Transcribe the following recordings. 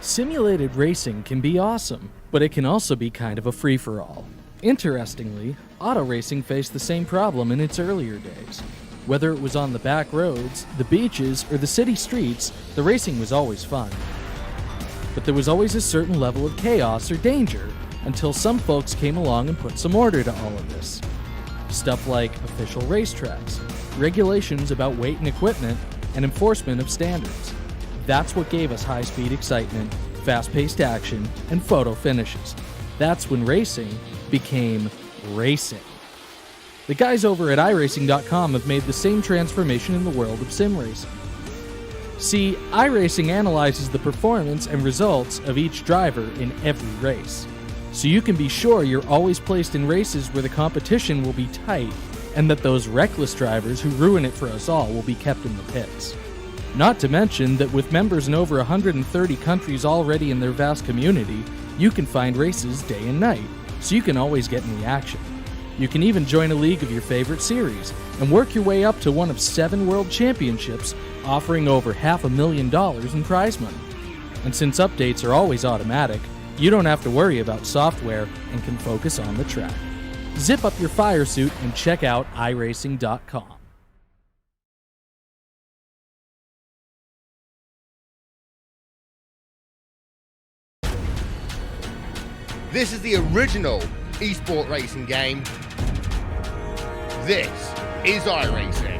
Simulated racing can be awesome, but it can also be kind of a free-for-all. Interestingly, auto racing faced the same problem in its earlier days. Whether it was on the back roads, the beaches, or the city streets, the racing was always fun. But there was always a certain level of chaos or danger, until some folks came along and put some order to all of this. Stuff like official racetracks, regulations about weight and equipment, and enforcement of standards. That's what gave us high-speed excitement, fast-paced action, and photo finishes. That's when racing became racing. The guys over at iRacing.com have made the same transformation in the world of sim racing. See, iRacing analyzes the performance and results of each driver in every race, so you can be sure you're always placed in races where the competition will be tight and that those reckless drivers who ruin it for us all will be kept in the pits. Not to mention that with members in over 130 countries already in their vast community, you can find races day and night, so you can always get in the action. You can even join a league of your favorite series and work your way up to one of 7 world championships, offering over $500,000 in prize money. And since updates are always automatic, you don't have to worry about software and can focus on the track. Zip up your fire suit and check out iRacing.com. This is the original esport racing game. This is iRacing.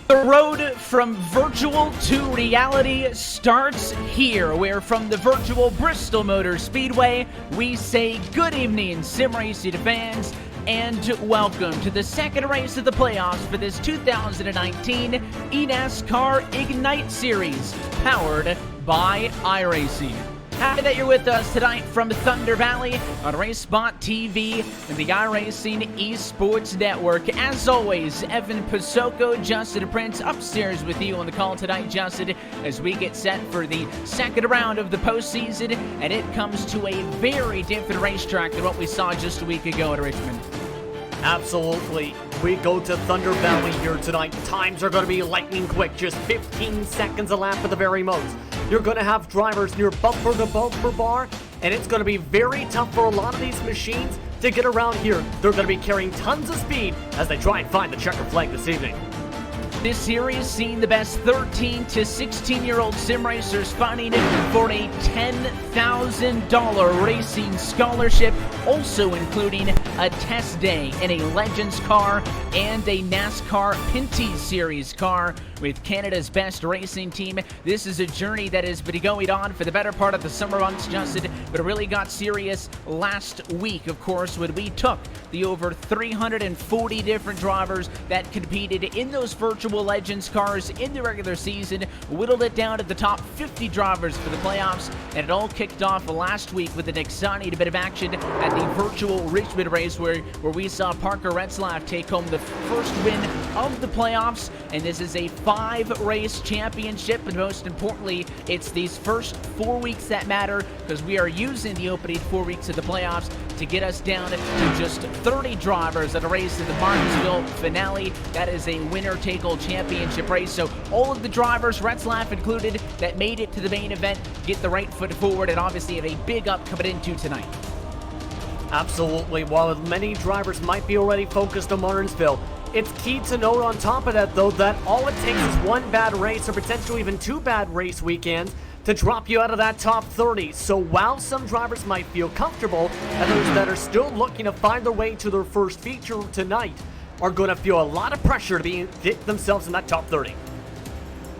The road from virtual to reality starts here, where from the virtual Bristol Motor Speedway, we say good evening, sim racing fans, and welcome to the second race of the playoffs for this 2019 eNASCAR Ignite Series, powered by iRacing. Happy that you're with us tonight from Thunder Valley on RaceSpot TV and the iRacing Esports Network. As always, Evan Pasoko, Justin Prince upstairs with you on the call tonight, Justin, as we get set for the second round of the postseason, and it comes to a very different racetrack than what we saw just a week ago at Richmond. Absolutely. We go to Thunder Valley here tonight. Times are going to be lightning quick, just 15 seconds a lap at the very most. You're going to have drivers near bumper-to-bumper bar, and it's going to be very tough for a lot of these machines to get around here. They're going to be carrying tons of speed as they try and find the checker flag this evening. This series seen the best 13 to 16-year-old sim racers fighting for a $10,000 racing scholarship, also including a test day in a Legends car and a NASCAR Pinty Series car with Canada's best racing team. This is a journey that has been going on for the better part of the summer months, Justin, but it really got serious last week, of course, when we took the over 340 different drivers that competed in those virtual Legends cars in the regular season, whittled it down to the top 50 drivers for the playoffs, and it all kicked off last week with an exciting bit of action at the virtual Richmond race where we saw Parker Retzlaff take home the first win of the playoffs, and this is a 5-race championship, and most importantly, it's these first 4 weeks that matter, because we are using the opening 4 weeks of the playoffs to get us down to just 30 drivers at a race in the Martinsville finale. That is a winner-take-all championship race, so all of the drivers, Retzlaff included, that made it to the main event get the right foot forward, and obviously have a big up coming into tonight. Absolutely. While many drivers might be already focused on Martinsville, it's key to note on top of that, though, that all it takes is one bad race or potentially even 2 bad race weekends to drop you out of that top 30. So while some drivers might feel comfortable, others that are still looking to find their way to their first feature tonight are going to feel a lot of pressure to get themselves in that top 30.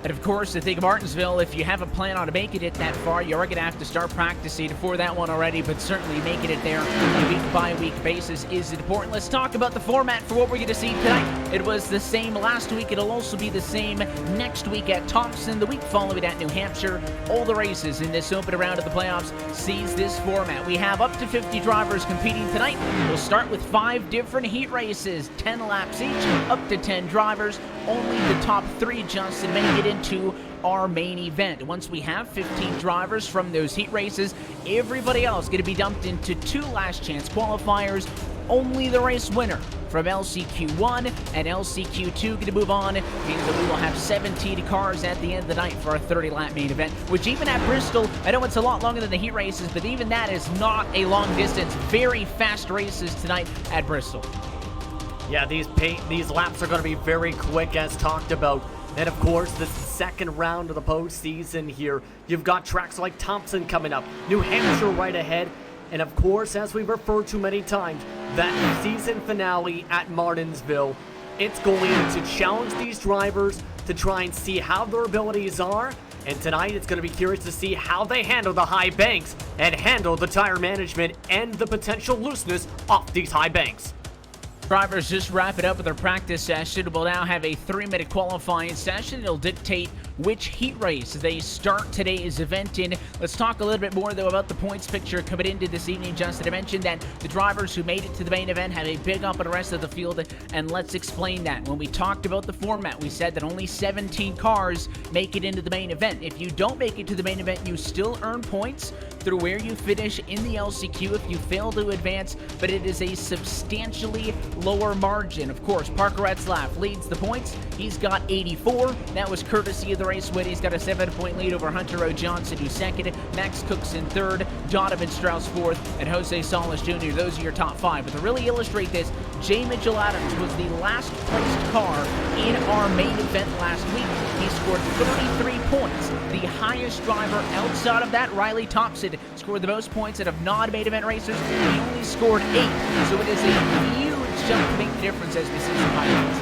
And of course, I think Martinsville, if you haven't planned on making it that far, you're going to have to start practicing for that one already, but certainly making it there on a week-by-week basis is important. Let's talk about the format for what we're going to see tonight. It was the same last week. It'll also be the same next week at Thompson, the week following at New Hampshire. All the races in this opening round of the playoffs sees this format. We have up to 50 drivers competing tonight. We'll start with 5 different heat races, 10 laps each, up to 10 drivers. Only the top 3, Justin, make it into our main event. Once we have 15 drivers from those heat races, everybody else going to be dumped into 2 last chance qualifiers. Only the race winner from LCQ1 and LCQ2 going to move on, means that we will have 17 cars at the end of the night for our 30-lap main event, which even at Bristol, I know it's a lot longer than the heat races, but even that is not a long distance. Very fast races tonight at Bristol. Yeah, these laps are going to be very quick, as talked about. And of course, this second round of the postseason here, you've got tracks like Thompson coming up, New Hampshire right ahead, and of course, as we've referred to many times, that season finale at Martinsville. It's going to challenge these drivers to try and see how their abilities are. And tonight, it's going to be curious to see how they handle the high banks and handle the tire management and the potential looseness off these high banks. Drivers just wrap it up with their practice session. We'll now have a 3-minute qualifying session. It'll dictate which heat race they start today's event in. Let's talk a little bit more, though, about the points picture coming into this evening. Justin, I mentioned that the drivers who made it to the main event have a big up on the rest of the field, and let's explain that. When we talked about the format, we said that only 17 cars make it into the main event. If you don't make it to the main event, you still earn points through where you finish in the LCQ if you fail to advance, but it is a substantially lower margin. Of course, Parker Retzlaff leads the points. He's got 84. That was courtesy of the race win. He's got a 7-point lead over Hunter O. Johnson, who's second. Max Cook's in third. Donovan Strauss fourth. And Jose Salas Jr. Those are your top 5. But to really illustrate this, J. Mitchell Adams was the last placed car in our main event last week. He scored 33 points. The highest driver outside of that, Riley Thompson, scored the most points out of non-main event racers. He only scored 8. So it is a huge jump to make the difference as we see some highlights.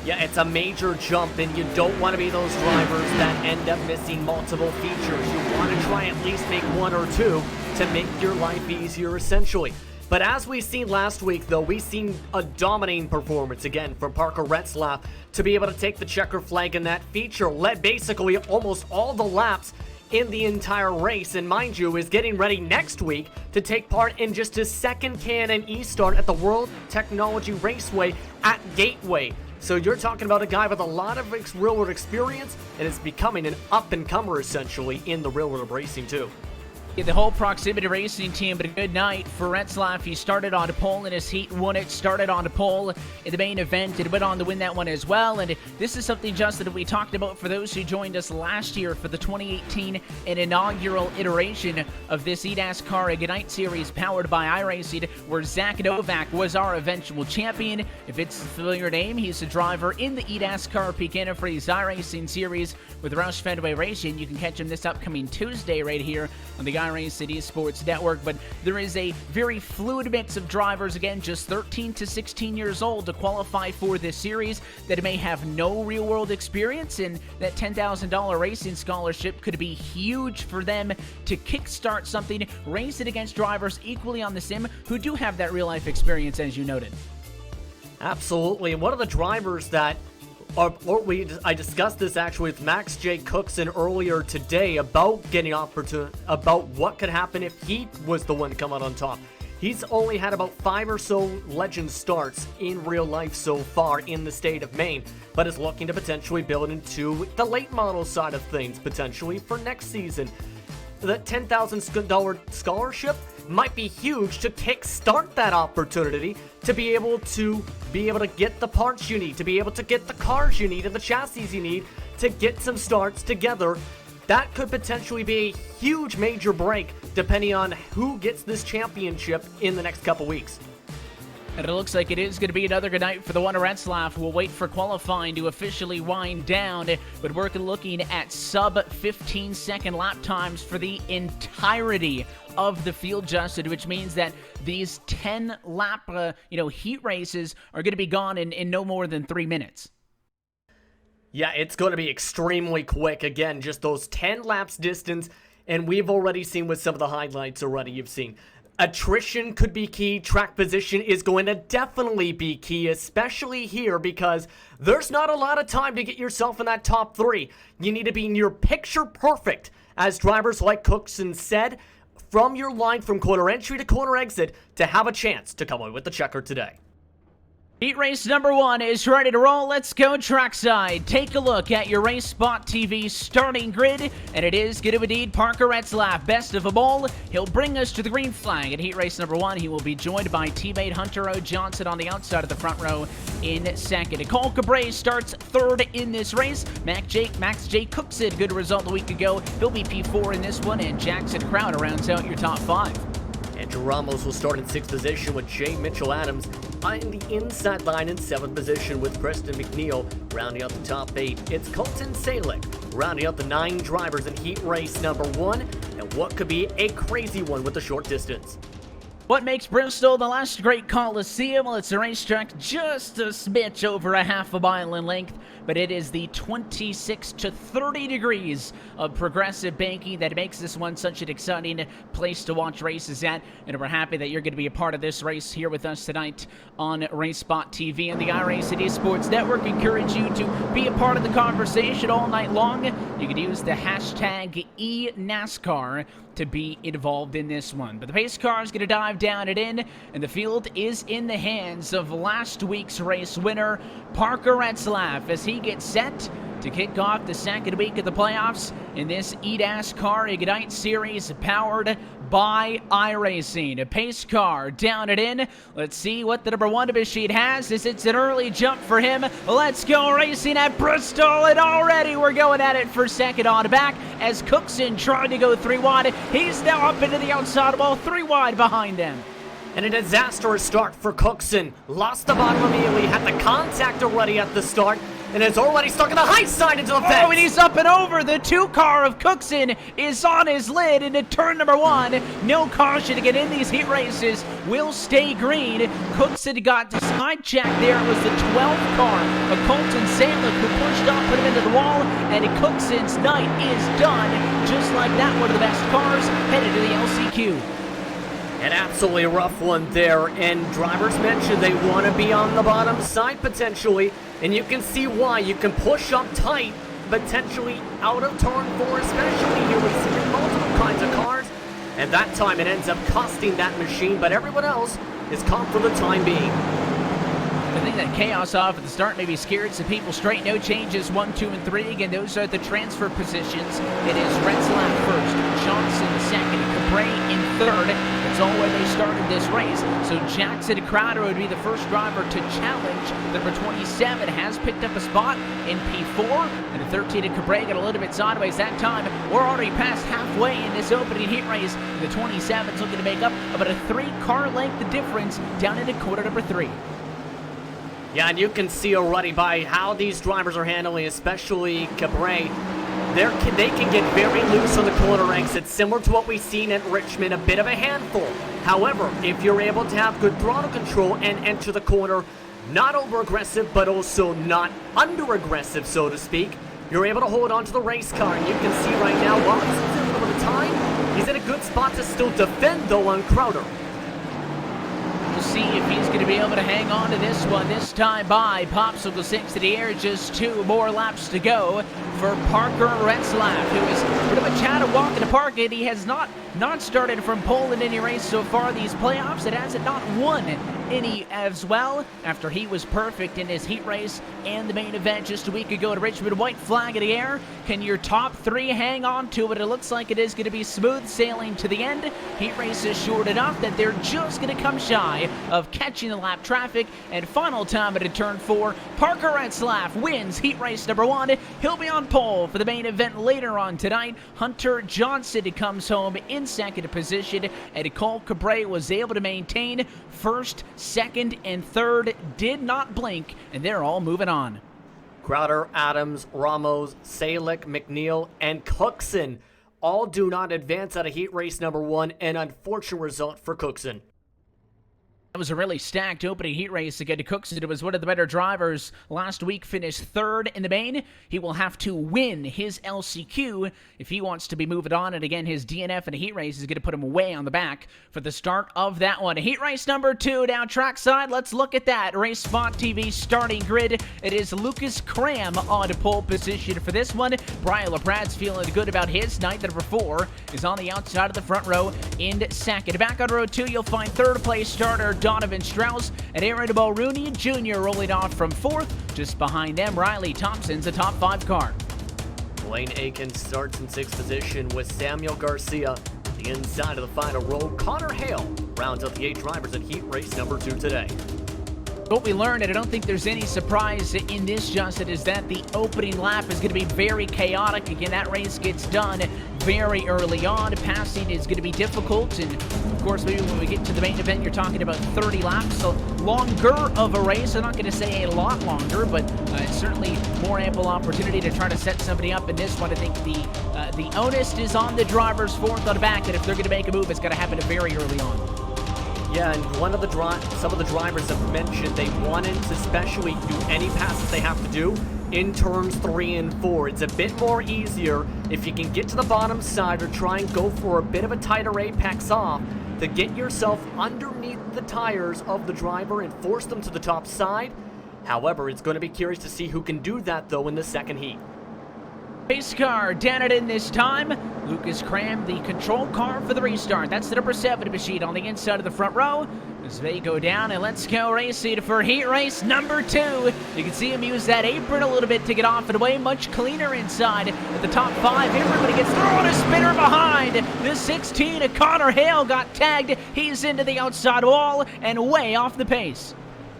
Yeah, it's a major jump, and you don't want to be those drivers that end up missing multiple features. You want to try at least make 1 or 2 to make your life easier, essentially. But as we seen last week, though, we've seen a dominating performance, again, from Parker Retzlaff to be able to take the checker flag in that feature, led basically almost all the laps in the entire race, and mind you, is getting ready next week to take part in just his second K&N start at the World Technology Raceway at Gateway. So you're talking about a guy with a lot of real-world experience, and is becoming an up-and-comer, essentially, in the real-world racing, too. The whole proximity racing team, but a good night for Retzlaff. He started on a pole in his heat, won it, started on a pole in the main event, and went on to win that one as well. And this is something, Justin, that we talked about for those who joined us last year for the 2018 and inaugural iteration of this eNASCAR Ignite Series powered by iRacing, where Zach Novak was our eventual champion. If it's a familiar name, he's a driver in the eNASCAR Pekin Freeze iRacing Series with Roush Fenway Racing. You can catch him this upcoming Tuesday right here on the iRacing esports network. But there is a very fluid mix of drivers, again, just 13 to 16 years old to qualify for this series, that may have no real-world experience, and that $10,000 racing scholarship could be huge for them to kickstart something, race it against drivers equally on the sim who do have that real-life experience, as you noted. Absolutely, and one of the drivers that I discussed this actually with Max J. Cookson earlier today about getting about what could happen if he was the one to come out on top. He's only had about 5 or so legend starts in real life so far in the state of Maine, but is looking to potentially build into the late model side of things, potentially for next season. The $10,000 scholarship might be huge to kickstart that opportunity to be able to get the parts you need, to be able to get the cars you need and the chassis you need to get some starts together. That could potentially be a huge major break depending on who gets this championship in the next couple weeks. And it looks like it is going to be another good night for the one Retzlaff. We'll wait for qualifying to officially wind down, but we're looking at sub-15-second lap times for the entirety of the field, Justin, which means that these 10-lap heat races are going to be gone in no more than 3 minutes. Yeah, it's going to be extremely quick. Again, just those 10 laps distance, and we've already seen with some of the highlights already you've seen. Attrition could be key. Track position is going to definitely be key, especially here because there's not a lot of time to get yourself in that top 3. You need to be near picture perfect, as drivers like Cookson said, from your line from corner entry to corner exit to have a chance to come away with the checker today. Heat race number 1 is ready to roll. Let's go trackside. Take a look at your Race Spot TV starting grid, and it is going to indeed Parker Retzlaff, best of them all. He'll bring us to the green flag at heat race number 1. He will be joined by teammate Hunter O. Johnson on the outside of the front row in second. Nicole Cabré starts third in this race. Max J. Cookson, good result a week ago. He'll be P4 in this one, and Jackson Crowder rounds out your top 5. Andrew Ramos will start in 6th position with Jay Mitchell-Adams in the inside line in 7th position with Preston McNeil rounding out the top 8. It's Colton Salick rounding out the 9 drivers in heat race number 1, and what could be a crazy one with the short distance. What makes Bristol the last great Coliseum? Well, it's a racetrack just a smidge over a half a mile in length, but it is the 26 to 30 degrees of progressive banking that makes this one such an exciting place to watch races at, and we're happy that you're going to be a part of this race here with us tonight on Race Spot TV and the iRacing Esports Network. Encourage you to be a part of the conversation all night long. You can use the hashtag eNASCAR to be involved in this one. But the pace car is going to dive down and in, and the field is in the hands of last week's race winner, Parker Retzlaff, as he gets set to kick off the second week of the playoffs in this eNASCAR Ignite Series powered by iRacing. A pace car down and in. Let's see what the number 1 machine has, as it's an early jump for him. Let's go racing at Bristol, and already we're going at it for second on back as Cookson trying to go 3 wide. He's now up into the outside wall, 3 wide behind them. And a disastrous start for Cookson. Lost the bottom immediately, had the contact already at the start, and is already stuck in the high side into the fence. Oh, and he's up and over. The 2 car of Cookson is on his lid into turn number 1. No caution to get in these heat races. Will stay green. Cookson got hijacked there. It was the 12th car of Colton Salick who pushed up, put him into the wall, and Cookson's night is done. Just like that, one of the best cars headed to the LCQ. An absolutely rough one there, and drivers mentioned they want to be on the bottom side potentially, and you can see why. You can push up tight, potentially out of turn 4, especially here we see multiple kinds of cars, and that time it ends up costing that machine, but everyone else is calm for the time being. I think that chaos off at the start maybe scared some people straight. No changes, 1, 2, and 3. Again, those are the transfer positions. It is Retzlaff first, Johnson second, Cabré in third. That's all where they started this race. So Jackson Crowder would be the first driver to challenge. Number 27 has picked up a spot in P4, and the 13 at Cabré got a little bit sideways that time. We're already past halfway in this opening heat race. The 27's looking to make up about a 3-car length difference down into quarter number 3. Yeah, and you can see already by how these drivers are handling, especially Cabré, they can get very loose on the corner exits, similar to what we've seen at Richmond, a bit of a handful. However, if you're able to have good throttle control and enter the corner, not over-aggressive, but also not under-aggressive, so to speak, you're able to hold on to the race car, and you can see right now, while he's a little bit of time, he's in a good spot to still defend, though, on Crowder. We'll see if he's going to be able to hang on to this one. This time by Popsicle 6 to the air. Just 2 more laps to go for Parker Retzlaff, who is pretty much had a walk in the park, and he has not started from pole in any race so far these playoffs. It hasn't not won any as well after he was perfect in his heat race and the main event just a week ago at Richmond. White flag in the air. Can your top 3 hang on to it? It looks like it is going to be smooth sailing to the end. Heat race is short enough that they're just going to come shy of catching the lap traffic, and final time at turn 4, Parker Retzlaff wins heat race number 1. He'll be on pole for the main event later on tonight. Hunter Johnson comes home in second position, and Cole Cabré was able to maintain first, second, and third. Did not blink, and they're all moving on. Crowder, Adams, Ramos, Salick, McNeil, and Cookson all do not advance out of heat race number 1, an unfortunate result for Cookson. That was a really stacked opening heat race again to Cookson. It was one of the better drivers last week, finished third in the main. He will have to win his LCQ if he wants to be moving on. And again, his DNF in a heat race is going to put him way on the back for the start of that one. Heat race number 2 down trackside. Let's look at that. Race Spot TV starting grid. It is Lucas Cram on pole position for this one. Brian LaPrad's feeling good about his night. The number 4 is on the outside of the front row in second. Back on row 2, you'll find third place starter Donovan Strauss and Aaron Mulrooney Jr. rolling off from 4th. Just behind them, Riley Thompson's a top 5 car. Blaine Aiken starts in 6th position with Samuel Garcia. The inside of the final row, Connor Hale rounds up the 8 drivers in heat race number 2 today. What we learned, and I don't think there's any surprise in this, Justin, is that the opening lap is going to be very chaotic. Again, that race gets done very early on. Passing is going to be difficult, and of course, maybe when we get to the main event, you're talking about 30 laps, so longer of a race. I'm not going to say a lot longer, but certainly more ample opportunity to try to set somebody up in this one. I think the onus is on the drivers 4th on the back, and if they're going to make a move, it's got to happen very early on. Yeah, and some of the drivers have mentioned they wanted to especially do any passes they have to do in turns 3 and 4. It's a bit more easier if you can get to the bottom side or try and go for a bit of a tighter apex off to get yourself underneath the tires of the driver and force them to the top side. However, it's going to be curious to see who can do that, though, in the second heat. Race car down it in this time. Lucas Cram, the control car for the restart. That's the number 7 machine on the inside of the front row. As they go down, and let's go racing for heat race number 2. You can see him use that apron a little bit to get off and away. Much cleaner inside at the top 5. Everybody gets thrown a spinner behind. The 16 of Connor Hale got tagged. He's into the outside wall and way off the pace.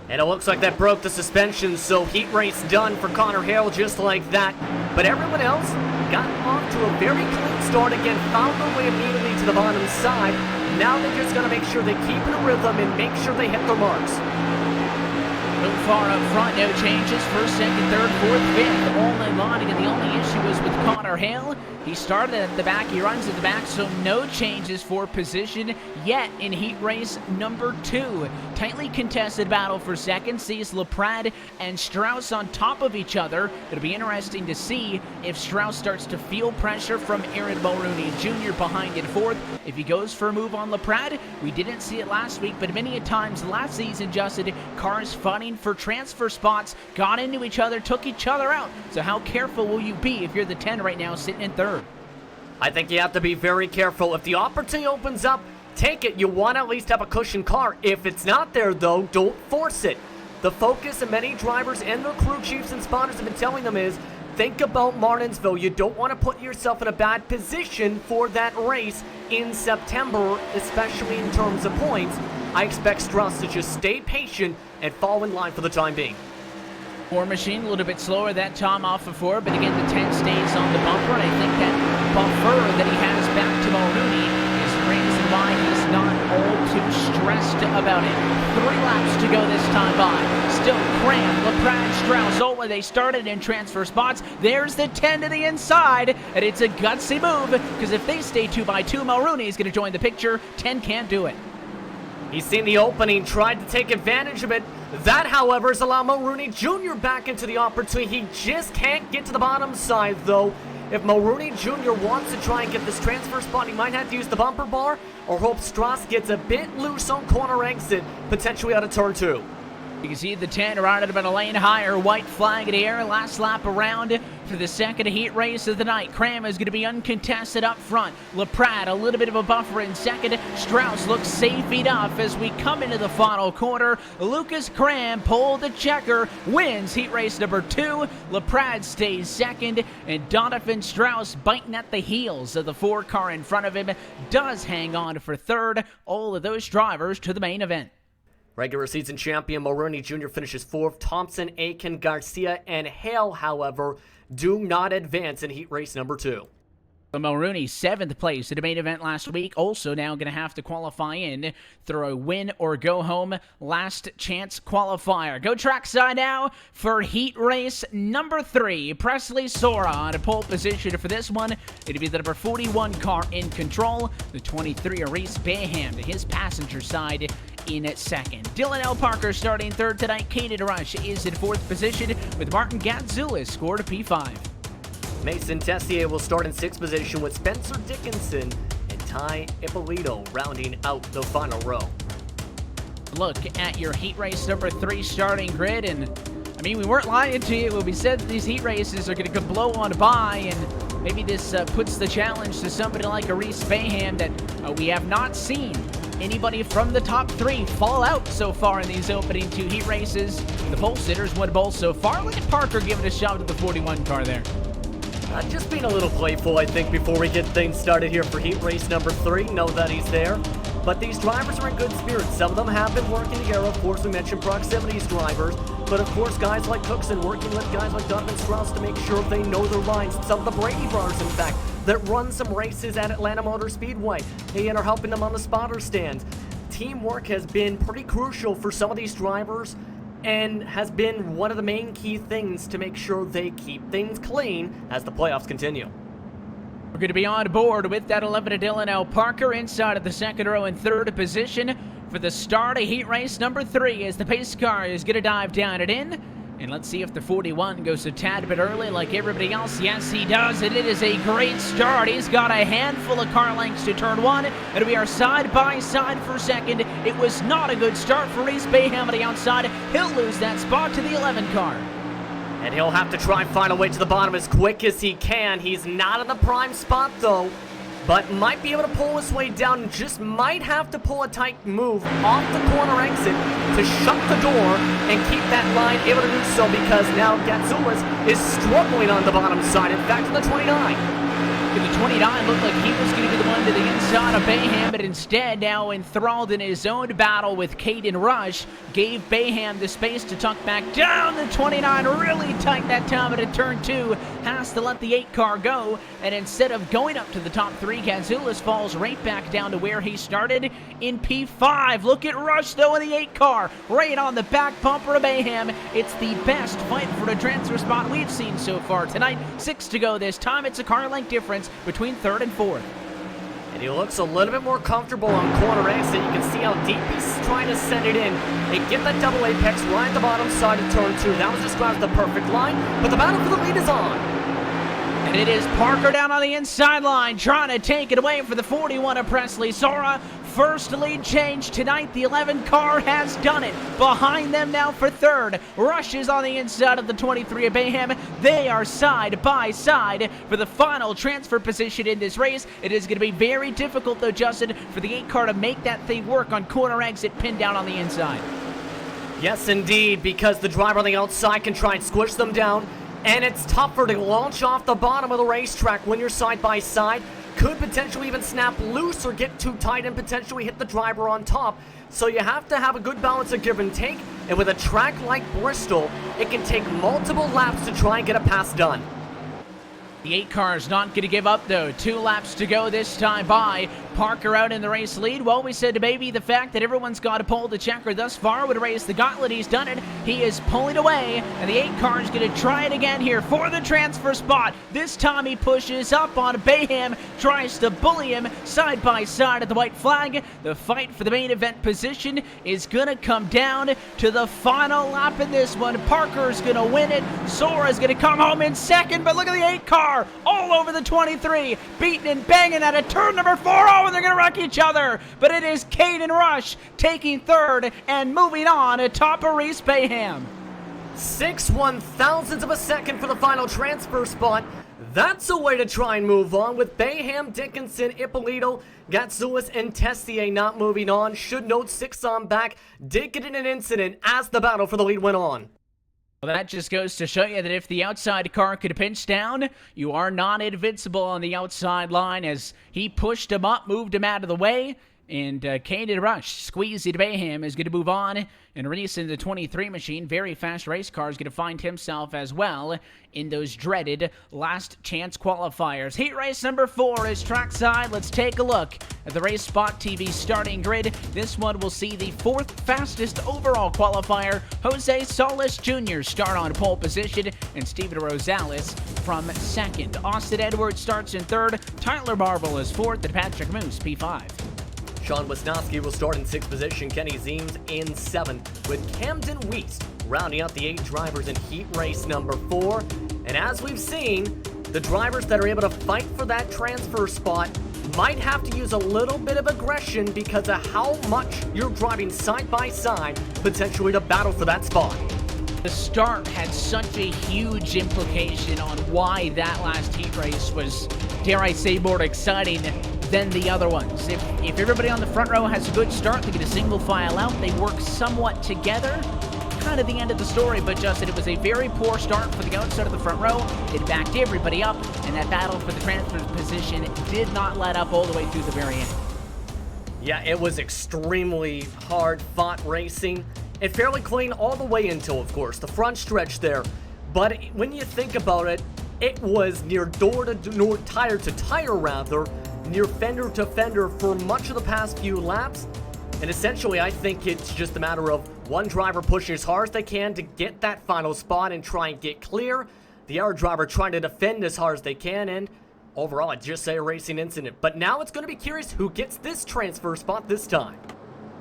And it looks like that broke the suspension, so heat race done for Connor Hale just like that. But everyone else got off to a very clean start again, found their way immediately to the bottom side. Now they're just going to make sure they keep in a rhythm and make sure they hit their marks. So far up front, no changes. 1st, 2nd, 3rd, 4th, 5th, all in line. And the only issue was with Connor Hale. He started at the back, he runs at the back, so no changes for position yet in heat race number 2. Tightly contested battle for second sees LaPrade and Strauss on top of each other. It'll be interesting to see if Strauss starts to feel pressure from Aaron Mulrooney Jr. behind in 4th. If he goes for a move on LaPrade, we didn't see it last week, but many a times last season, Justin, cars fighting for transfer spots, got into each other, took each other out. So how careful will you be if you're the 10 right now sitting in 3rd? I think you have to be very careful. If the opportunity opens up, take it. You want to at least have a cushioned car. If it's not there, though, don't force it. The focus of many drivers and their crew chiefs and spotters have been telling them is, think about Martinsville. You don't want to put yourself in a bad position for that race in September, especially in terms of points. I expect Strauss to just stay patient and fall in line for the time being. 4 machine, a little bit slower that time off of 4, but again, the 10 stays on the bumper, and I think that buffer that he has back to Mulrooney is the reason why he's not all too stressed about it. 3 laps to go this time by. Still Cram, LaPrade, Strauss, Ola, they started in transfer spots. There's the 10 to the inside, and it's a gutsy move, because if they stay 2x2, Mulrooney is going to join the picture. 10 can't do it. He's seen the opening, tried to take advantage of it. That, however, has allowed Mulrooney Jr. back into the opportunity. He just can't get to the bottom side, though. If Mulrooney Jr. wants to try and get this transfer spot, he might have to use the bumper bar or hope Strauss gets a bit loose on corner exit, potentially out of turn 2. You can see the 10 right at about a lane higher. White flag in the air. Last lap around for the second heat race of the night. Cram is going to be uncontested up front. LaPrade, a little bit of a buffer in second. Strauss looks safe enough as we come into the final quarter. Lucas Cram pulled the checker, wins heat race number 2. LaPrade stays second, and Donovan Strauss, biting at the heels of the 4 car in front of him, does hang on for 3rd. All of those drivers to the main event. Regular season champion Mulrooney Jr. finishes 4th. Thompson, Aiken, Garcia, and Hale, however, do not advance in heat race number 2. Mulrooney, 7th place in the main event last week, also now going to have to qualify in through a win or go home last chance qualifier. Go trackside now for heat race number 3. Presley Sora on a pole position for this one. It'll be the number 41 car in control. The 23 Reese Bayham to his passenger side in second. Dylan L. Parker starting third tonight. Caden Rush is in fourth position with Martin Gatzulis scored a P5. Mason Tessier will start in sixth position with Spencer Dickinson and Ty Ippolito rounding out the final row. Look at your heat race number 3 starting grid, and I mean, we weren't lying to you when we said these heat races are going to blow on by, and maybe this puts the challenge to somebody like a Reese Bayham that we have not seen anybody from the top 3 fall out so far in these opening 2 heat races. The pole sitters won both so far. Look at Parker giving a shot at the 41 car there. Just being a little playful, I think, before we get things started here for heat race number 3. Know that he's there. But these drivers are in good spirits. Some of them have been working together. Of course, we mentioned proximities drivers. But of course, guys like Cookson working with guys like Donovan Strauss to make sure they know their lines. Some of the Brady brothers, in fact, that run some races at Atlanta Motor Speedway. They are helping them on the spotter stands. Teamwork has been pretty crucial for some of these drivers, and has been one of the main key things to make sure they keep things clean as the playoffs continue. We're going to be on board with that 11 to Dylan L. Parker inside of the second row in third position for the start of heat race number 3 as the pace car is going to dive down and in. And let's see if the 41 goes a tad bit early like everybody else. Yes, he does, and it is a great start. He's got a handful of car lengths to turn 1, and we are side by side for second. It was not a good start for Reese Bayham on the outside. He'll lose that spot to the 11 car. And he'll have to try and find a way to the bottom as quick as he can. He's not in the prime spot, though, but might be able to pull his way down and just might have to pull a tight move off the corner exit to shut the door and keep that line able to do so, because now Gatzulis is struggling on the bottom side. In fact, the 29. The 29 looked like he was going to be the one to the inside of Bayham, but instead, now enthralled in his own battle with Caden Rush, gave Bayham the space to tuck back down. The 29 really tight that time at turn 2, has to let the 8 car go, and instead of going up to the top 3, Gatzulis falls right back down to where he started in P5. Look at Rush, though, in the 8 car, right on the back bumper of Bayham. It's the best fight for the transfer spot we've seen so far tonight. 6 to go this time. It's a car length difference between 3rd and 4th. And he looks a little bit more comfortable on corner exit. You can see how deep he's trying to send it in and get that double apex right at the bottom side of turn 2. That was described as the perfect line, but the battle for the lead is on. And it is Parker down on the inside line, trying to take it away for the 41 of Presley Sora. First lead change tonight. The 11 car has done it. Behind them now for 3rd. Rush is on the inside of the 23 of Bayham. They are side by side for the final transfer position in this race. It is going to be very difficult, though, Justin, for the 8 car to make that thing work on corner exit, pinned down on the inside. Yes, indeed, because the driver on the outside can try and squish them down, and it's tougher to launch off the bottom of the racetrack when you're side by side. Could potentially even snap loose or get too tight and potentially hit the driver on top. So you have to have a good balance of give and take, and with a track like Bristol, it can take multiple laps to try and get a pass done. The 8 car is not going to give up, though. 2 laps to go this time by. Parker out in the race lead. Well, we said maybe the fact that everyone's got to pull the checker thus far would raise the gauntlet. He's done it. He is pulling away, and the 8 car is going to try it again here for the transfer spot. This time he pushes up on Bayham, tries to bully him side by side at the white flag. The fight for the main event position is going to come down to the final lap in this one. Parker's going to win it. Sora's going to come home in second, but look at the 8 car all over the 23, beating and banging at a turn number 4. Oh, and they're going to wreck each other. But it is Caden Rush taking 3rd and moving on atop of Reese Bayham. 6 1/1000ths of a second for the final transfer spot. That's a way to try and move on, with Bayham, Dickinson, Ippolito, Gatzulis, and Tessier not moving on. Should note 6 on back did get in an incident as the battle for the lead went on. Well, that just goes to show you that if the outside car could pinch down, you are not invincible on the outside line, as he pushed him up, moved him out of the way, and Caden Rush, squeezy to Bayham, is going to move on. And Reese in the 23 machine, very fast race car, is going to find himself as well in those dreaded last chance qualifiers. Heat race number 4 is trackside. Let's take a look at the Race Spot TV starting grid. This one will see the 4th fastest overall qualifier, Jose Solis Jr. start on pole position, and Steven Rosales from 2nd. Austin Edwards starts in 3rd. Tyler Marvel is 4th, and Patrick Moose P5. Sean Wisnowski will start in 6th position, Kenny Zeems in 7th, with Camden Weist rounding out the 8 drivers in heat race number 4. And as we've seen, the drivers that are able to fight for that transfer spot might have to use a little bit of aggression because of how much you're driving side by side, potentially to battle for that spot. The start had such a huge implication on why that last heat race was, dare I say, more exciting than the other ones. If everybody on the front row has a good start, they get a single file out, they work somewhat together, kind of the end of the story. But Justin, it was a very poor start for the outside of the front row. It backed everybody up, and that battle for the transfer position did not let up all the way through the very end. Yeah, it was extremely hard-fought racing. And fairly clean all the way until, of course, the front stretch there. But when you think about it, it was near tire to tire rather, near fender to fender for much of the past few laps. And essentially, I think it's just a matter of one driver pushing as hard as they can to get that final spot and try and get clear. The other driver trying to defend as hard as they can, and overall, I'd just say a racing incident. But now it's going to be curious who gets this transfer spot this time.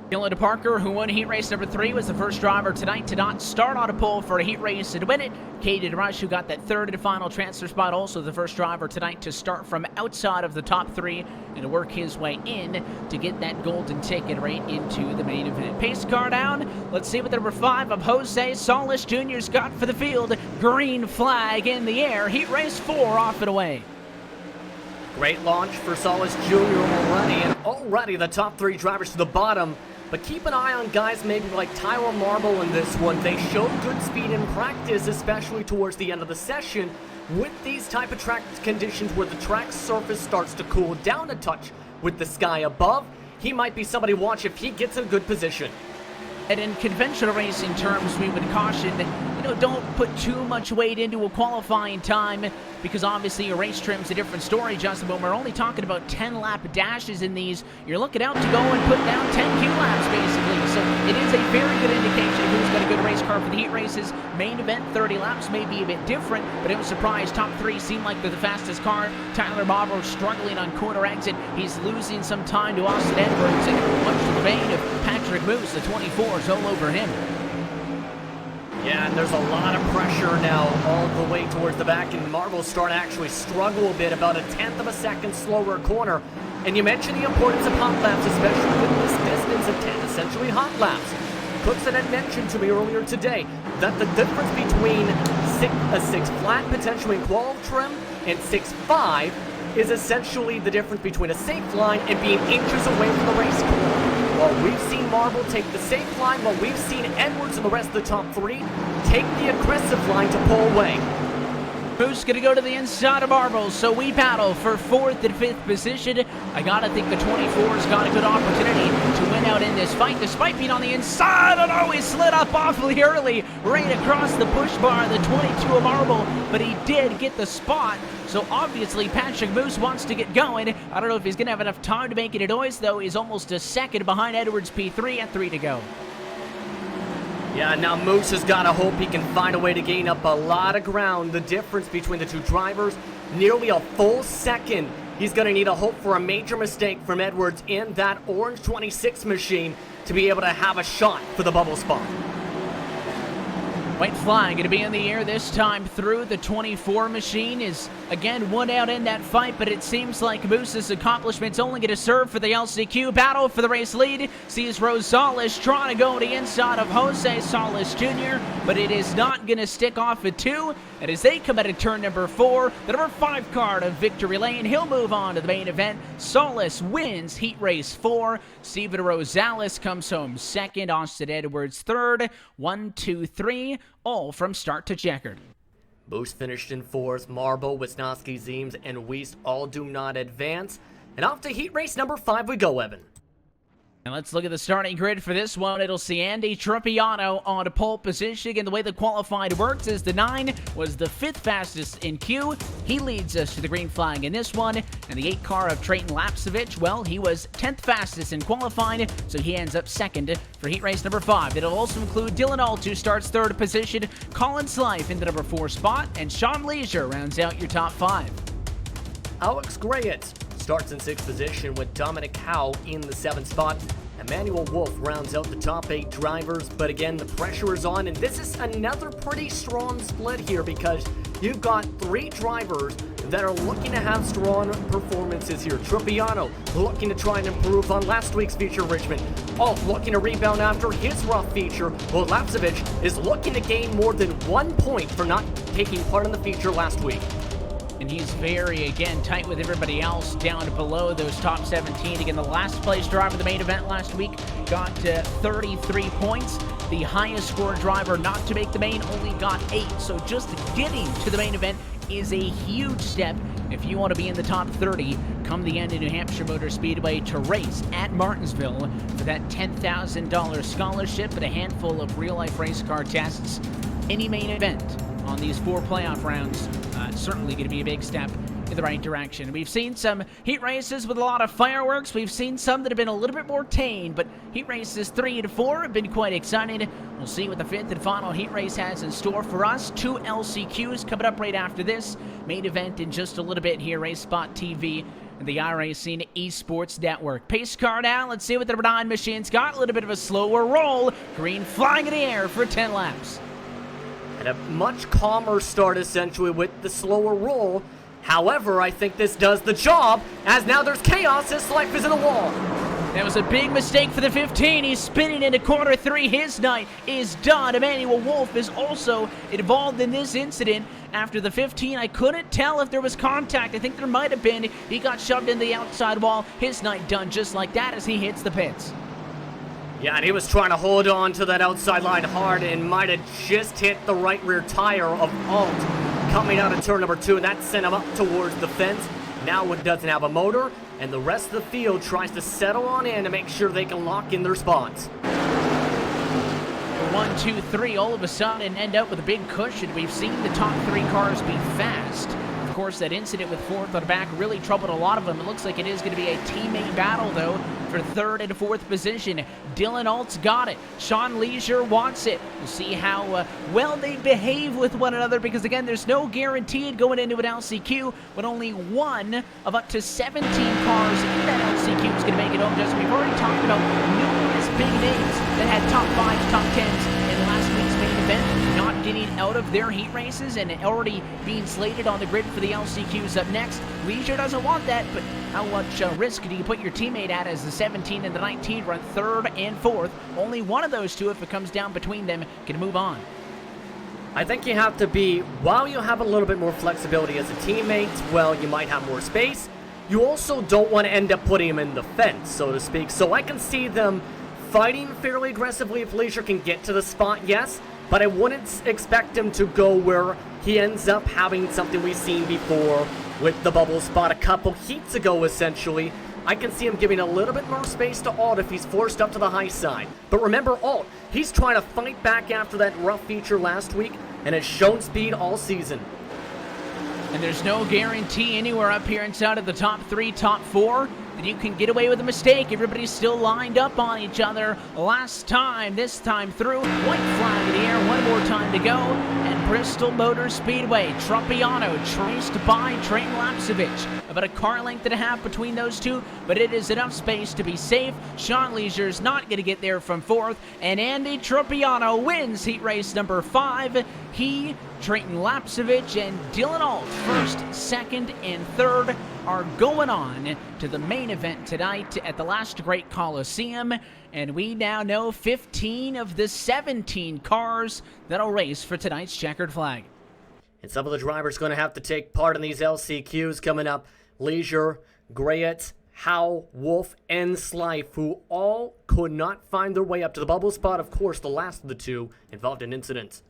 Dylan Parker, who won heat race number 3, was the first driver tonight to not start on a pole for a heat race and win it. Caden Rush, who got that third and final transfer spot, also the first driver tonight to start from outside of the top 3 and to work his way in to get that golden ticket right into the main event. Pace car down. Let's see what the number 5 of Jose Solis Jr.'s got for the field. Green flag in the air. Heat race 4 off and away. Great launch for Solis Jr. already, and already the top 3 drivers to the bottom. But keep an eye on guys maybe like Tyler Marble in this one. They showed good speed in practice, especially towards the end of the session. With these type of track conditions where the track surface starts to cool down a touch with the sky above, he might be somebody to watch if he gets in a good position. And in conventional racing terms, we would caution that, don't put too much weight into a qualifying time, because obviously a race trim's a different story, Justin. But we're only talking about 10-lap dashes in these. You're looking out to go and put down 10 Q laps, basically. So it is a very good indication of who's got a good race car for the heat races. Main event, 30 laps may be a bit different, but it was a surprise. Top 3 seem like they're the fastest car. Tyler Marble struggling on corner exit. He's losing some time to Austin Edwards, and much to the vein of Patrick Moose, the 24's all over him. Yeah, and there's a lot of pressure now all the way towards the back, and Marvel's starting to actually struggle a bit, about a 1/10 of a second slower corner. And you mentioned the importance of hot laps, especially with this distance of 10 essentially hot laps. Cookson had mentioned to me earlier today that the difference between a 6 flat potentially in qual trim and 6.5 is essentially the difference between a safe line and being inches away from the race car. While we've seen Marble take the safe line, while we've seen Edwards and the rest of the top 3 take the aggressive line to pull away. Moose gonna go to the inside of Marble, so we battle for 4th and 5th position. I gotta think the 24's got a good opportunity to win out in this fight, despite being on the inside. And oh, he slid up awfully early, right across the push bar, the 22 of Marble, but he did get the spot. So obviously Patrick Moose wants to get going. I don't know if he's gonna have enough time to make it a noise, though. He's almost a second behind Edwards P3 at 3 to go. Yeah, now Moose has got to hope he can find a way to gain up a lot of ground. The difference between the 2 drivers, nearly a full second. He's going to need a hope for a major mistake from Edwards in that orange 26 machine to be able to have a shot for the bubble spot. White flag going to be in the air this time through. The 24 machine is, again, one out in that fight, but it seems like Moose's accomplishment's only going to serve for the LCQ. Battle for the race lead sees Rosales trying to go to the inside of Jose Solis Jr., but it is not going to stick off at 2. And as they come out of turn number 4, the number 5 car of Victory Lane, he'll move on to the main event. Solis wins heat race 4. Steven Rosales comes home 2nd. Austin Edwards 3rd. 1, 2, 3. All from start to checkered. Moose finished in 4th. Marble, Wisnowski, Zeems, and Weist all do not advance. And off to heat race number 5 we go, Evan. And let's look at the starting grid for this one. It'll see Andy Truppiano on pole position. And the way the qualified works is the 9 was the 5th fastest in Q. He leads us to the green flag in this one. And the 8 car of Trayton Lapsevich, well, he was 10th fastest in qualifying, so he ends up 2nd for heat race number 5. It'll also include Dylan Alt, who starts 3rd position, Colin Slife in the number 4 spot, and Sean Leisure rounds out your top 5. Alex Grayett starts in 6th position with Dominic Howe in the 7th spot. Emmanuel Wolf rounds out the top 8 drivers, but again, the pressure is on, and this is another pretty strong split here because you've got 3 drivers that are looking to have strong performances here. Tropiano looking to try and improve on last week's feature Richmond. Looking to rebound after his rough feature. Well, Lapsevich is looking to gain more than 1 point for not taking part in the feature last week. And he's very, again, tight with everybody else down below those top 17. Again, the last place driver of the main event last week got 33 points. The highest score driver not to make the main only got 8. So just getting to the main event is a huge step if you want to be in the top 30 come the end of New Hampshire Motor Speedway to race at Martinsville for that $10,000 scholarship and a handful of real-life race car tests. Any main event on these 4 playoff rounds certainly going to be a big step in the right direction. We've seen some heat races with a lot of fireworks. We've seen some that have been a little bit more tame, but heat races 3 and 4 have been quite exciting. We'll see what the 5th and final heat race has in store for us. 2 LCQs coming up right after this. Main event in just a little bit here, Race Spot TV and the iRacing Esports Network. Pace car now. Let's see what the number 9 machine's got. A little bit of a slower roll. Green flying in the air for 10 laps. And a much calmer start, essentially, with the slower roll. However, I think this does the job, as now there's chaos as Slife is in the wall. That was a big mistake for the 15. He's spinning into corner 3. His night is done. Emmanuel Wolf is also involved in this incident. After the 15, I couldn't tell if there was contact. I think there might have been. He got shoved in the outside wall. His night done just like that as he hits the pits. Yeah, and he was trying to hold on to that outside line hard and might have just hit the right rear tire of Alt coming out of turn number 2, and that sent him up towards the fence. Now it doesn't have a motor, and the rest of the field tries to settle on in to make sure they can lock in their spots. 1, 2, 3, all of a sudden end up with a big cushion. We've seen the top 3 cars be fast. Of course, that incident with 4th on the back really troubled a lot of them. It looks like it is going to be a teammate battle, though, for 3rd and 4th position. Dylan Alt's got it. Sean Leisure wants it. We'll see how well they behave with one another, because, again, there's no guaranteed going into an LCQ, but only one of up to 17 cars in that LCQ is going to make it home. Just we've already talked about numerous big names that had top 5s, top 10s in last week's main event, not getting out of their heat races and already being slated on the grid for the LCQs up next. Leisure doesn't want that, but how much risk do you put your teammate at as the 17 and the 19 run 3rd and 4th? Only one of those two, if it comes down between them, can move on. I think you have to be, while you have a little bit more flexibility as a teammate, well, you might have more space, you also don't want to end up putting him in the fence, so to speak. So I can see them fighting fairly aggressively if Leisure can get to the spot, yes, but I wouldn't expect him to go where he ends up having something we've seen before with the bubble spot a couple heats ago, essentially. I can see him giving a little bit more space to Alt if he's forced up to the high side. But remember, Alt, he's trying to fight back after that rough feature last week and has shown speed all season. And there's no guarantee anywhere up here inside of the top 3, top 4 that you can get away with a mistake. Everybody's still lined up on each other. Last time, this time through, white flag in the air, one more time to go. And Bristol Motor Speedway, Tropiano traced by Trent Lapsevich. About a car length and a half between those two, but it is enough space to be safe. Sean Leisure's not going to get there from 4th, and Andy Tropiano wins heat race number 5. He, Trayton Lapsevich, and Dylan Alt, 1st, 2nd, and 3rd, are going on to the main event tonight at the Last Great Coliseum. And we now know 15 of the 17 cars that'll race for tonight's checkered flag. And some of the drivers going to have to take part in these LCQs coming up. Leisure, Grayett, Howe, Wolf, and Slife, who all could not find their way up to the bubble spot. Of course, the last of the two involved in incidents.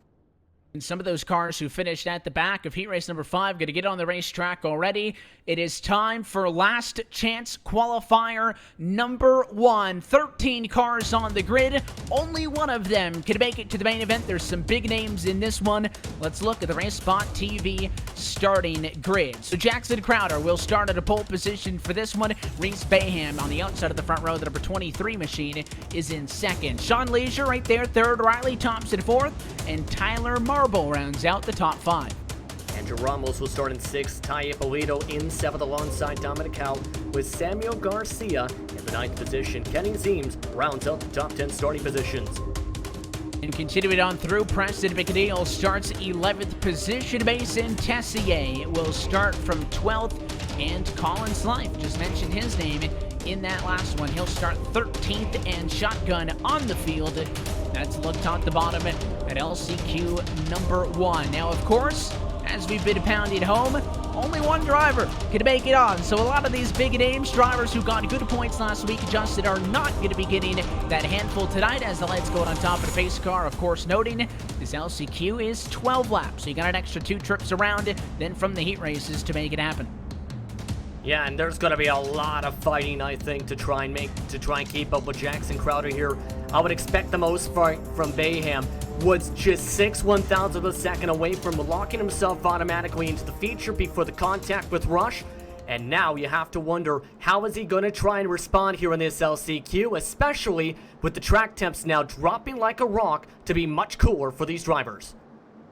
And some of those cars who finished at the back of heat race number 5 going to get on the racetrack already. It is time for last chance qualifier number 1. 13 cars on the grid. Only one of them can make it to the main event. There's some big names in this one. Let's look at the Race Spot TV starting grid. So Jackson Crowder will start at a pole position for this one. Reese Bayham on the outside of the front row. The number 23 machine is in 2nd. Sean Leisure right there 3rd. Riley Thompson 4th. And Tyler Marble rounds out the top 5. And Andrew Ramos will start in 6th, Ty Ippolito in 7th alongside Dominic Howe, with Samuel Garcia in the 9th position. Kenny Zeems rounds out the top 10 starting positions. And continuing on through, Preston McNeil starts 11th position. Mason Tessier will start from 12th, and Colin Slife, just mentioned his name in that last one. He'll start 13th and shotgun on the field. That's looked at the bottom at LCQ number 1. Now, of course, as we've been pounding home, only one driver can make it on. So a lot of these big names, drivers who got good points last week, Justin, are not going to be getting that handful tonight as the lights go on top of the pace car. Of course, noting this LCQ is 12 laps, so you got an extra 2 trips around then from the heat races to make it happen. Yeah, and there's going to be a lot of fighting, I think, to try and keep up with Jackson Crowder here. I would expect the most fight from Bayham. Was just 6 1,000th of a second away from locking himself automatically into the feature before the contact with Rush. And now you have to wonder, how is he going to try and respond here in this LCQ, especially with the track temps now dropping like a rock to be much cooler for these drivers.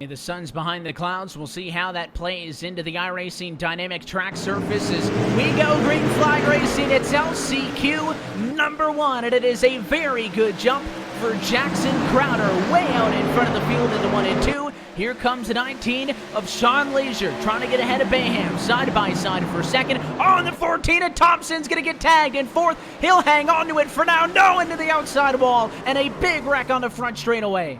The sun's behind the clouds. We'll see how that plays into the iRacing dynamic track surfaces. We go green flag racing. It's LCQ number 1, and it is a very good jump for Jackson Crowder, way out in front of the field in the 1 and 2. Here comes the 19 of Sean Leisure, trying to get ahead of Bayham, side by side for 2nd. Oh, and the 14 of Thompson's going to get tagged in 4th. He'll hang on to it for now. No, into the outside wall, and a big wreck on the front straightaway.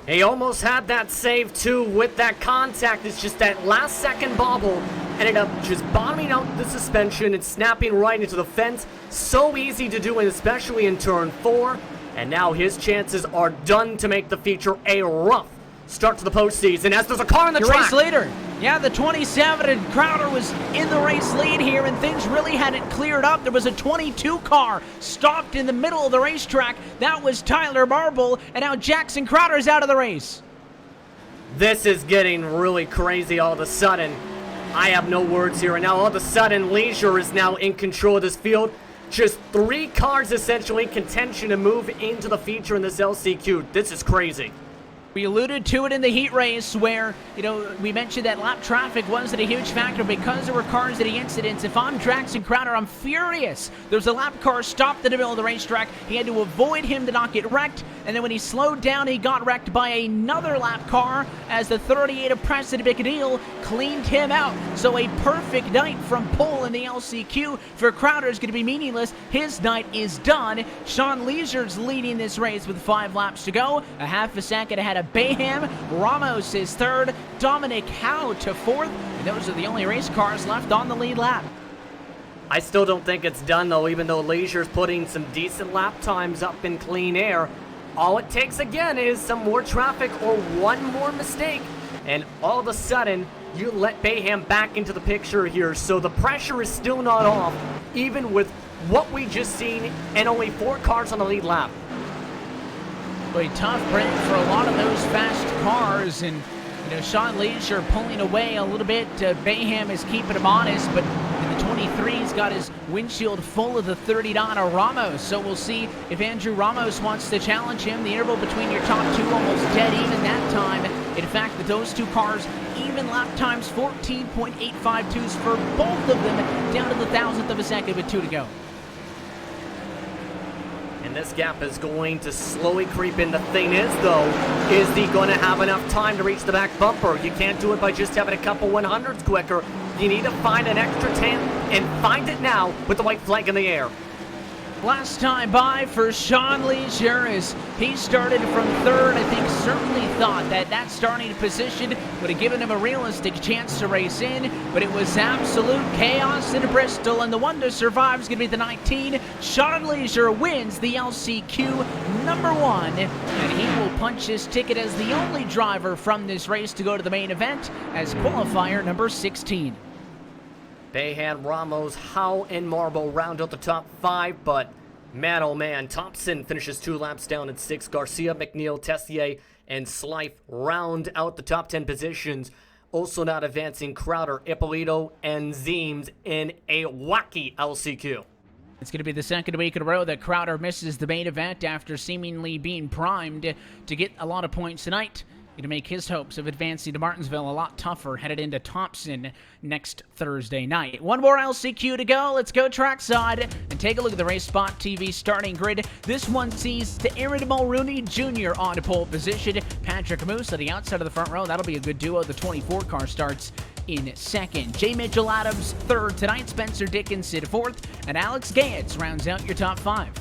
He almost had that save too with that contact. It's just that last second bobble ended up just bottoming out the suspension and snapping right into the fence. So easy to do, and especially in turn 4. And now his chances are done to make the feature a rough start to the postseason as there's a car in the track. Race leader. Yeah, the 27, and Crowder was in the race lead here, and things really hadn't cleared up. There was a 22 car stopped in the middle of the racetrack. That was Tyler Marble, and now Jackson Crowder is out of the race. This is getting really crazy all of a sudden. I have no words here, and now all of a sudden Leisure is now in control of this field. Just 3 cars essentially in contention to move into the feature in this LCQ. This is crazy. We alluded to it in the heat race where, we mentioned that lap traffic wasn't a huge factor because there were cars at the incidents. If I'm Jackson Crowder, I'm furious. There's a lap car stopped in the middle of the racetrack. He had to avoid him to not get wrecked. And then when he slowed down, he got wrecked by another lap car as the 38 of Preston McNeil cleaned him out. So a perfect night from pole in the LCQ for Crowder is going to be meaningless. His night is done. Sean Leisure's leading this race with 5 laps to go. A half a second ahead of Bayham. Ramos is 3rd. Dominic Howe to 4th. And those are the only race cars left on the lead lap. I still don't think it's done though, even though Leisure's putting some decent lap times up in clean air. All it takes again is some more traffic or one more mistake, and all of a sudden you let Bayham back into the picture here. So the pressure is still not off, even with what we just seen and only 4 cars on the lead lap. A tough break for a lot of those fast cars, and Sean Leisure pulling away a little bit. Bayham is keeping him honest, but the 23's got his windshield full of the 39 of Ramos. So we'll see if Andrew Ramos wants to challenge him. The interval between your top 2 almost dead even that time. In fact, with those 2 cars, even lap times 14.852s for both of them, down to the 1,000th of a second with 2 to go. And this gap is going to slowly creep in. The thing is, though, is he going to have enough time to reach the back bumper? You can't do it by just having a couple 100s quicker. You need to find an extra 10 and find it now with the white flag in the air. Last time by for Sean Leisure as he started from 3rd. I think certainly thought that starting position would have given him a realistic chance to race in, but it was absolute chaos in Bristol, and the one to survive is going to be the 19. Sean Leisure wins the LCQ number 1, and he will punch his ticket as the only driver from this race to go to the main event as qualifier number 16. Bayham, Ramos, Howe, and Marble round out the top 5, but man, oh man, Thompson finishes 2 laps down at 6. Garcia, McNeil, Tessier, and Slife round out the top 10 positions. Also not advancing Crowder, Ippolito, and Zeems in a wacky LCQ. It's going to be the second week in a row that Crowder misses the main event after seemingly being primed to get a lot of points tonight. to make his hopes of advancing to Martinsville a lot tougher headed into Thompson next Thursday night. One more LCQ to go. Let's go trackside and take a look at the Race Spot TV starting grid. This one sees Aaron Mulrooney Jr. on pole position. Patrick Moose at the outside of the front row. That'll be a good duo. The 24 car starts in second. J. Mitchell Adams third tonight. Spencer Dickinson fourth. And Alex Gantz rounds out your top 5.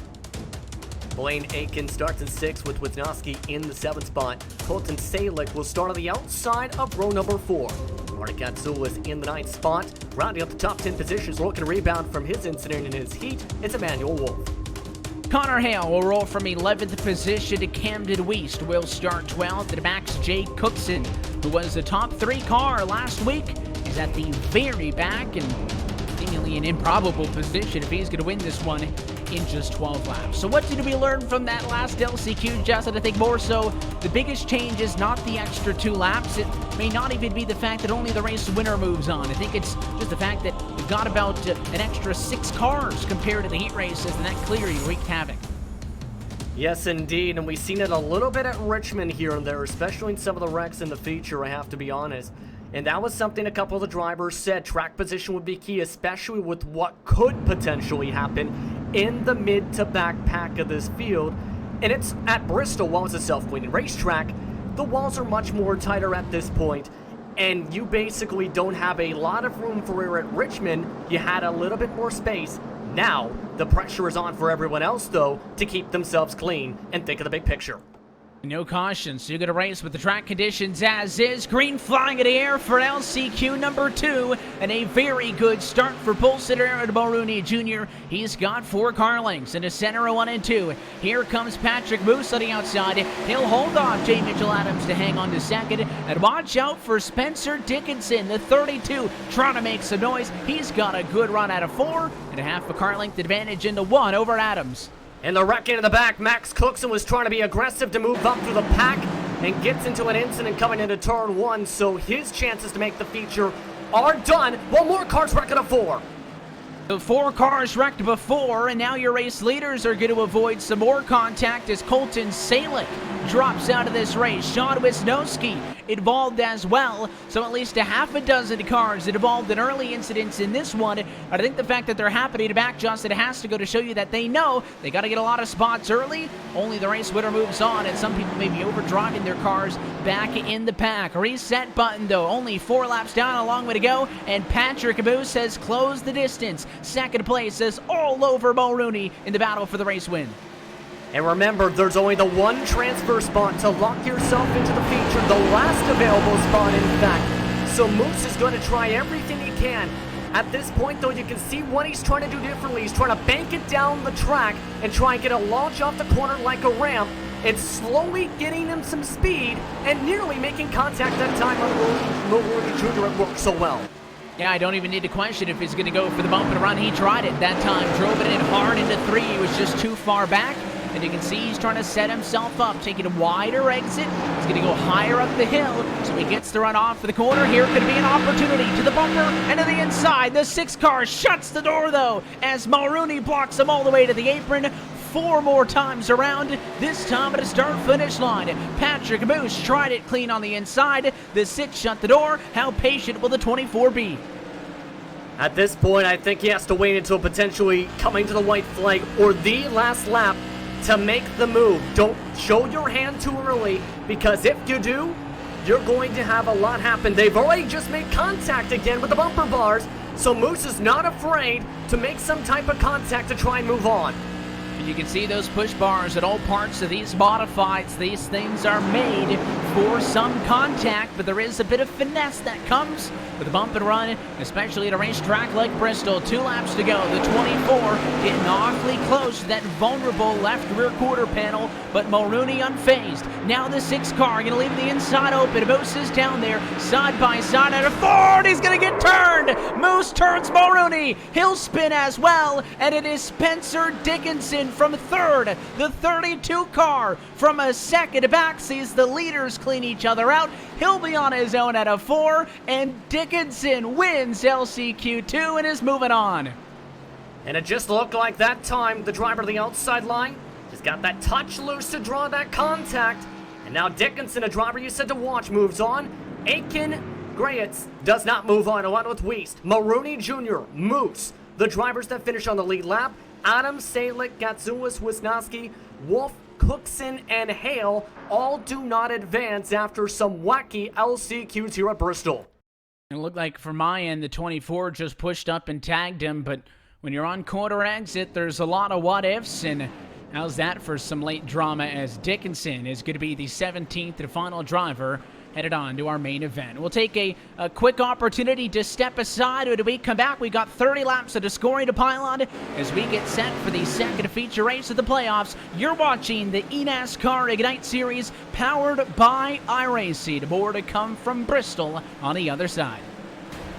Blaine Aiken starts in 6th with Wisnowski in the 7th spot. Colton Salick will start on the outside of row number 4. Marty Katsoulis in the 9th spot. Rounding up the top 10 positions, looking to rebound from his incident in his heat, it's Emmanuel Wolf. Connor Hale will roll from 11th position to Camden Weast. Will start 12th. At the back's Jake Cookson, who was the top 3 car last week. He's at the very back and seemingly an improbable position if he's going to win this one in just 12 laps. So what did we learn from that last LCQ, Justin? I think more so the biggest change is not the extra 2 laps. It may not even be the fact that only the race winner moves on. I think it's just the fact that we've got about an extra 6 cars compared to the heat races, and that clearly wreaked havoc. Yes, indeed, and we've seen it a little bit at Richmond here and there, especially in some of the wrecks in the feature, I have to be honest. And that was something a couple of the drivers said. Track position would be key, especially with what could potentially happen in the mid to back pack of this field. And it's at Bristol, while it's a self-winning racetrack, the walls are much more tighter at this point, and you basically don't have a lot of room for error at Richmond. You had a little bit more space. Now, the pressure is on for everyone else, though, to keep themselves clean and think of the big picture. No caution, so you're going to race with the track conditions as is. Green flying in the air for LCQ number 2, and a very good start for pole sitter Aaron Mulrooney Jr. He's got 4 car lengths into center of 1 and 2. Here comes Patrick Moose on the outside. He'll hold off J. Mitchell Adams to hang on to second, and watch out for Spencer Dickinson, the 32, trying to make some noise. He's got a good run out of 4, and a half a car length advantage into 1 over Adams. In the wreck in the back, Max Cookson was trying to be aggressive to move up through the pack and gets into an incident coming into turn 1, so his chances to make the feature are done. One more car's wrecking a 4. The 4 cars wrecked before, and now your race leaders are going to avoid some more contact as Colton Salick drops out of this race. Sean Wisnowski involved as well, so at least a half a dozen cars involved in early incidents in this one. I think the fact that they're happening to back Justin has to go to show you that they know they got to get a lot of spots early. Only the race winner moves on, and some people may be overdriving their cars back in the pack. Reset button, though. Only 4 laps down, a long way to go, and Patrick Moose has closed the distance. Second place is all over Mulrooney in the battle for the race win. And remember, there's only the 1 transfer spot to lock yourself into the feature, the last available spot, in fact. So Moose is going to try everything he can. At this point, though, you can see what he's trying to do differently. He's trying to bank it down the track and try and get a launch off the corner like a ramp. It's slowly getting him some speed and nearly making contact that time on Mulrooney Jr. It worked so well. Yeah, I don't even need to question if he's going to go for the bump and run. He tried it that time, drove it in hard into 3. He was just too far back. And you can see he's trying to set himself up, taking a wider exit. He's going to go higher up the hill, so he gets the run off for the corner. Here could be an opportunity to the bumper and to the inside. The 6 car shuts the door, though, as Mulrooney blocks him all the way to the apron. 4 more times around, this time at a start-finish line. Patrick Moose tried it clean on the inside. The 6 shut the door. How patient will the 24 be? At this point, I think he has to wait until potentially coming to the white flag or the last lap to make the move. Don't show your hand too early, because if you do, you're going to have a lot happen. They've already just made contact again with the bumper bars, so Moose is not afraid to make some type of contact to try and move on. You can see those push bars at all parts of these modifieds. These things are made for some contact, but there is a bit of finesse that comes with a bump and run, especially at a racetrack like Bristol. 2 laps to go. The 24 getting awfully close to that vulnerable left rear quarter panel, but Mulrooney unfazed. Now the 6 car going to leave the inside open. Moose is down there, side by side at a Ford. He's going to get turned. Moose turns Mulrooney. He'll spin as well, and it is Spencer Dickinson from 3rd. The 32 car from a second back sees the leaders clean each other out. He'll be on his own at a 4, and Dickinson wins LCQ2 and is moving on. And it just looked like that time the driver of the outside line just got that touch loose to draw that contact. And now Dickinson, a driver you said to watch, moves on. Aiken Grayetz does not move on, along with Weist. Maroney Jr., Moose. The drivers that finish on the lead lap, Adam Salik, Gatsulis Wisnowski, Wolf, Cookson, and Hale all do not advance after some wacky LCQs here at Bristol. It looked like from my end, the 24 just pushed up and tagged him, but when you're on quarter exit, there's a lot of what-ifs, and how's that for some late drama as Dickinson is going to be the 17th and final driver headed on to our main event. We'll take a quick opportunity to step aside. When we come back, we got 30 laps of the scoring to pile on as we get set for the second feature race of the playoffs. You're watching the eNASCAR Ignite Series powered by iRacing. More to come from Bristol on the other side.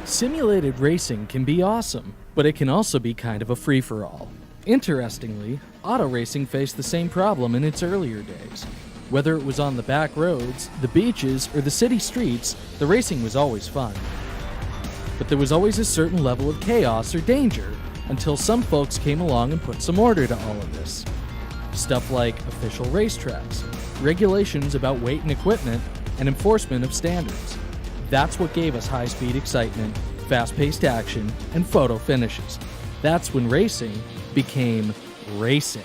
Simulated racing can be awesome, but it can also be kind of a free-for-all. Interestingly, auto racing faced the same problem in its earlier days. Whether it was on the back roads, the beaches, or the city streets, the racing was always fun. But there was always a certain level of chaos or danger until some folks came along and put some order to all of this. Stuff like official racetracks, regulations about weight and equipment, and enforcement of standards. That's what gave us high-speed excitement, fast-paced action, and photo finishes. That's when racing became racing.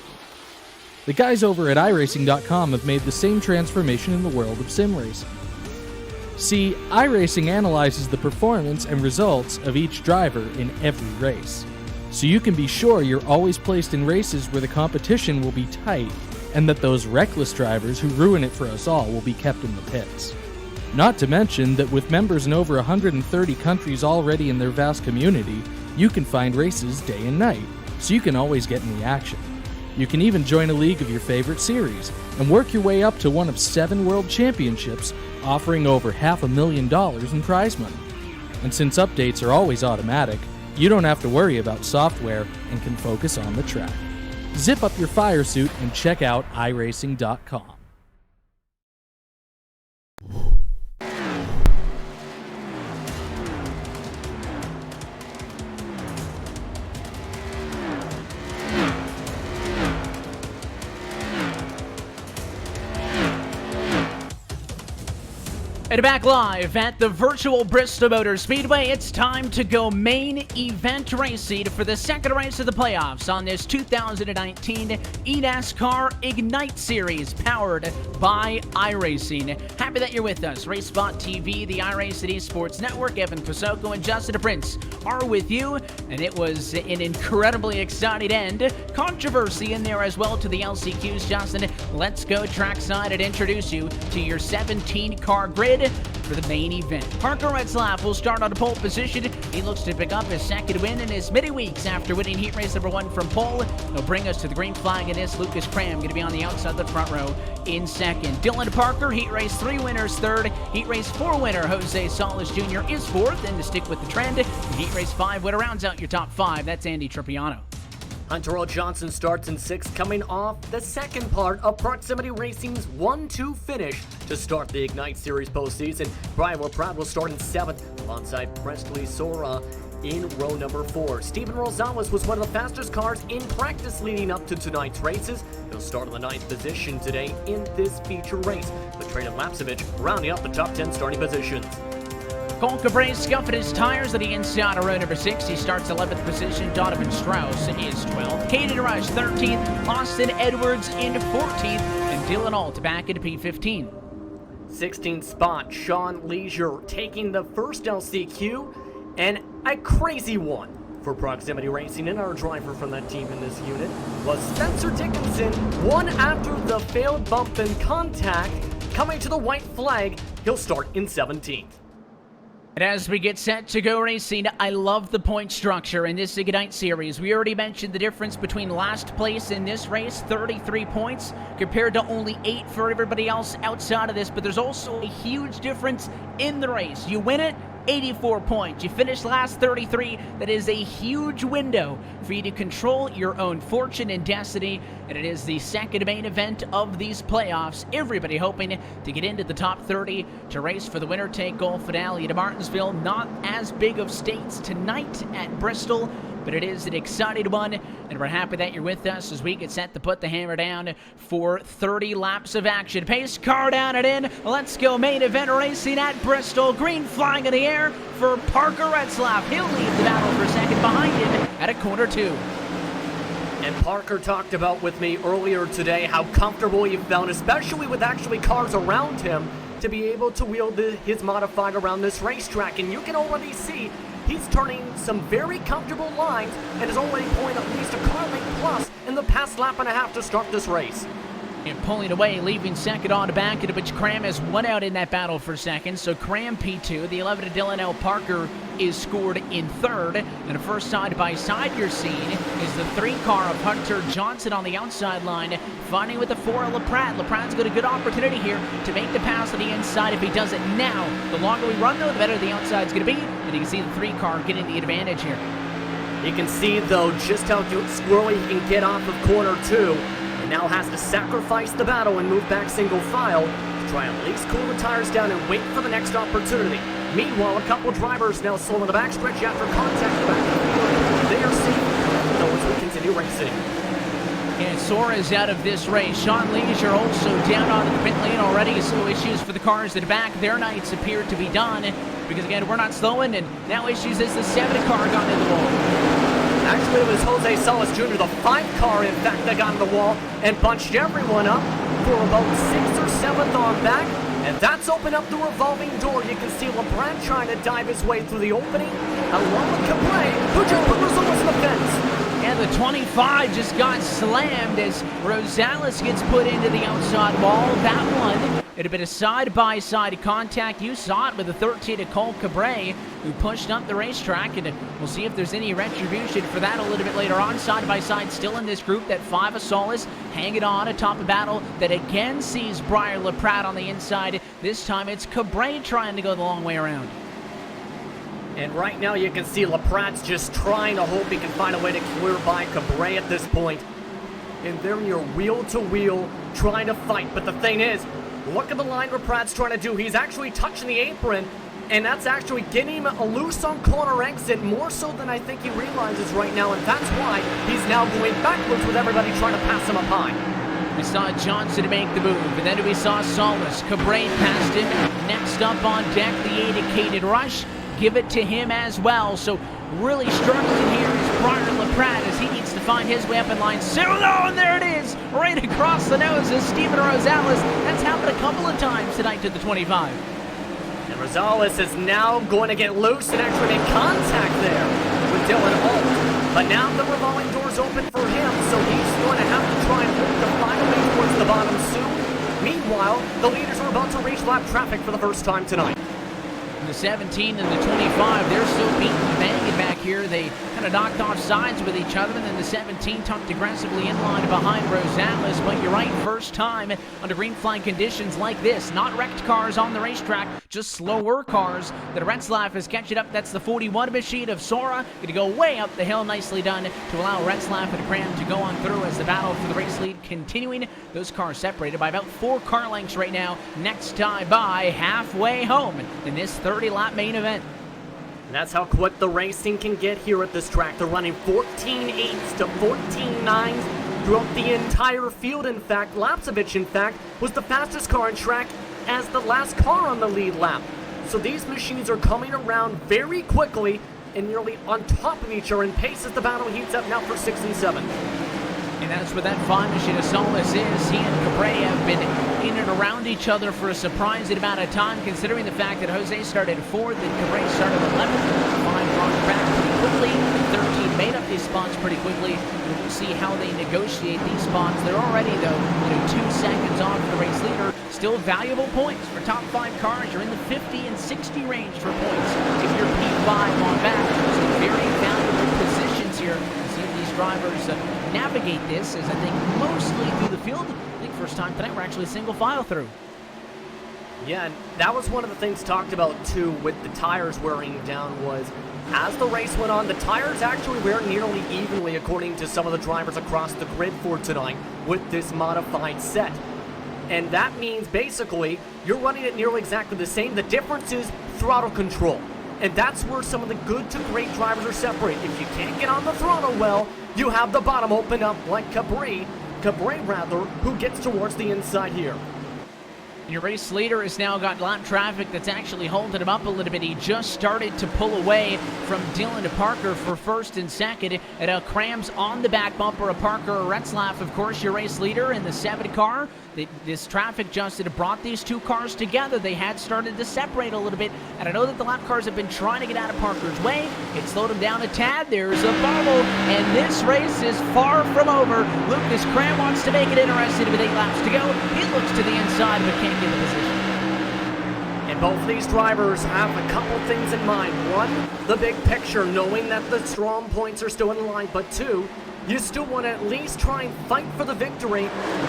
The guys over at iRacing.com have made the same transformation in the world of sim racing. See, iRacing analyzes the performance and results of each driver in every race, so you can be sure you're always placed in races where the competition will be tight and that those reckless drivers who ruin it for us all will be kept in the pits. Not to mention that with members in over 130 countries already in their vast community, you can find races day and night, so you can always get in the action. You can even join a league of your favorite series and work your way up to one of 7 world championships, offering over $500,000 in prize money. And since updates are always automatic, you don't have to worry about software and can focus on the track. Zip up your fire suit and check out iRacing.com. And back live at the virtual Bristol Motor Speedway, it's time to go main event racing for the second race of the playoffs on this 2019 eNASCAR Ignite Series powered by iRacing. Happy that you're with us. RaceSpot TV, the iRacing Esports Network, Evan Kosoko and Justin Prince are with you, and it was an incredibly exciting end. Controversy in there as well to the LCQs. Justin, let's go trackside and introduce you to your 17-car grid for the main event. Parker Retzlaff will start on a pole position. He looks to pick up his second win in his many weeks after winning heat race number 1 from pole. He'll bring us to the green flag in this. Lucas Cram going to be on the outside of the front row in second. Dylan Parker, heat race 3 winners third. Heat race 4 winner Jose Solis Jr. is fourth. And to stick with the trend, heat race 5 winner rounds out your top 5. That's Andy Tripiano. Hunter L. Johnson starts in 6th, coming off the second part of Proximity Racing's 1-2 finish to start the Ignite Series postseason. Brian Proud will start in 7th, alongside Presley Sora in row number 4. Steven Rosales was one of the fastest cars in practice leading up to tonight's races. He'll start in the 9th position today in this feature race, with Trayden Lapsevich rounding out the top 10 starting positions. Cole Cabrera scuffing his tires at the inside of row number 6. He starts 11th position. Donovan Strauss is 12th. Caden Rush 13th. Austin Edwards in 14th. And Dylan Alt back into P15. 16th spot, Sean Leisure taking the first LCQ, and a crazy one for Proximity Racing, and our driver from that team in this unit was Spencer Dickinson, one after the failed bump and contact. Coming to the white flag, he'll start in 17th. And as we get set to go racing, I love the point structure in this Ignite Series. We already mentioned the difference between last place in this race, 33 points, compared to only 8 for everybody else outside of this, but there's also a huge difference in the race. You win it, 84 points. You finish last, 33. That is a huge window for you to control your own fortune and destiny, and it is the second main event of these playoffs. Everybody hoping to get into the top 30 to race for the winner-take-all finale to Martinsville. Not as big of stakes tonight at Bristol, but it is an exciting one, and we're happy that you're with us as we get set to put the hammer down for 30 laps of action. Pace car down and in. Let's go main event racing at Bristol. Green flying in the air for Parker Retzlaff. He'll lead the battle for second behind him at a corner 2. And Parker talked about with me earlier today how comfortable he found, especially with actually cars around him, to be able to wield his modified around this racetrack. And you can already see he's turning some very comfortable lines and is already pulling at least a car length plus in the past lap and a half to start this race. And pulling away, leaving second on the back, into which Cram has won out in that battle for second. So Cram P2, the 11 to Dylan L. Parker is scored in third. And the first side-by-side you're seeing is the 3 car of Hunter Johnson on the outside line, fighting with the 4 of LaPrat. LaPrat's got a good opportunity here to make the pass to the inside if he does it now. The longer we run, though, the better the outside's going to be. And you can see the 3 car getting the advantage here. You can see, though, just how squirrely he can get off of corner 2. Now has to sacrifice the battle and move back single file to try and at least cool the tires down and wait for the next opportunity. Meanwhile, a couple drivers now slow in the backstretch after contact back in the field. They are safe, though, as we continue racing. And Sora's out of this race. Sean Leisure also down on the pit lane already, so issues for the cars at the back. Their nights appear to be done because, again, we're not slowing, and now issues as the 7 car got in the wall. Actually, it was Jose Salas Jr., the 5 car, in fact, that got in the wall and bunched everyone up for about 6th or 7th on back. And that's opened up the revolving door. You can see LeBron trying to dive his way through the opening, along with Cabret, who just put Rosales in the fence. And the 25 just got slammed as Rosales gets put into the outside wall. That one, it had been a side-by-side contact. You saw it with the 13 to Cole Cabret, who pushed up the racetrack, and we'll see if there's any retribution for that a little bit later on. Side-by-side still in this group, that 5 of Solis hanging on atop a battle that again sees Briar LaPrat on the inside. This time it's Cabret trying to go the long way around. And right now you can see LaPrat's just trying to hope he can find a way to clear by Cabret at this point. And they're near wheel-to-wheel trying to fight. But the thing is, look at the line LaPrat's trying to do. He's actually touching the apron, and that's actually getting him a loose on corner exit, more so than I think he realizes right now. And that's why he's now going backwards with everybody trying to pass him up high. We saw Johnson make the move, and then we saw Solis. Cabret passed him. Next up on deck, the indicated rush. Give it to him as well. So really struggling here is Briar LaPrat as he needs to find his way up in line soon. Oh, and there it is, right across the nose of Steven Rosales. That's happened a couple of times tonight to the 25. And Rosales is now going to get loose and actually make contact there with Dylan Alt. But now the revolving door's open for him, so he's going to have to try and hook the final way towards the bottom soon. Meanwhile, the leaders are about to reach lap traffic for the first time tonight. The 17 and the 25, they're still beating and banging back here. They kind of knocked off sides with each other, and then the 17 tucked aggressively in line behind Rosales. But you're right, first time under green flag conditions like this. Not wrecked cars on the racetrack, just slower cars that Retzlaff is catching up. That's the 41 machine of Sora. Going to go way up the hill, nicely done to allow Retzlaff and Cram to go on through as the battle for the race lead continuing. Those cars separated by about 4 car lengths right now. Next time by halfway home in this 30-lap main event. And that's how quick the racing can get here at this track. They're running 14.8s to 14.9s throughout the entire field. In fact, Lapsevich, in fact, was the fastest car on track as the last car on the lead lap. So these machines are coming around very quickly and nearly on top of each other in pace as the battle heats up now for 6 and 7. And that's where that 5 machine of Solis is. He and Cabret have been in and around each other for a surprising amount of time, considering the fact that Jose started 4th and Cabret started 11th. 5 brought back pretty quickly, and 13 made up these spots pretty quickly. And we'll see how they negotiate these spots. They're already, though, 2 seconds off the race leader. Still valuable points for top 5 cars. You're in the 50 and 60 range for points if you're P5 on back. So very valuable positions here. See if these drivers navigate this, as I think mostly through the field. I think first time tonight we're actually single file through. Yeah, and that was one of the things talked about too with the tires wearing down, was as the race went on, the tires actually wear nearly evenly according to some of the drivers across the grid for tonight with this modified set. And that means basically you're running it nearly exactly the same. The difference is throttle control. And that's where some of the good to great drivers are separated. If you can't get on the throttle well, you have the bottom open up like Cabri who gets towards the inside here. Your race leader has now got lap traffic that's actually holding him up a little bit. He just started to pull away from Dylan Parker for first and second. It crams on the back bumper of Parker Retzlaff, of course, your race leader in the 7 car. This traffic just had brought these two cars together. They had started to separate a little bit, and I know that the lap cars have been trying to get out of Parker's way. It slowed him down a tad. There's a bubble, and this race is far from over. Lucas Cram wants to make it interesting with 8 laps to go. He looks to the inside, but can't get the position. And both these drivers have a couple things in mind. One, the big picture, knowing that the strong points are still in line, but two, you still want to at least try and fight for the victory,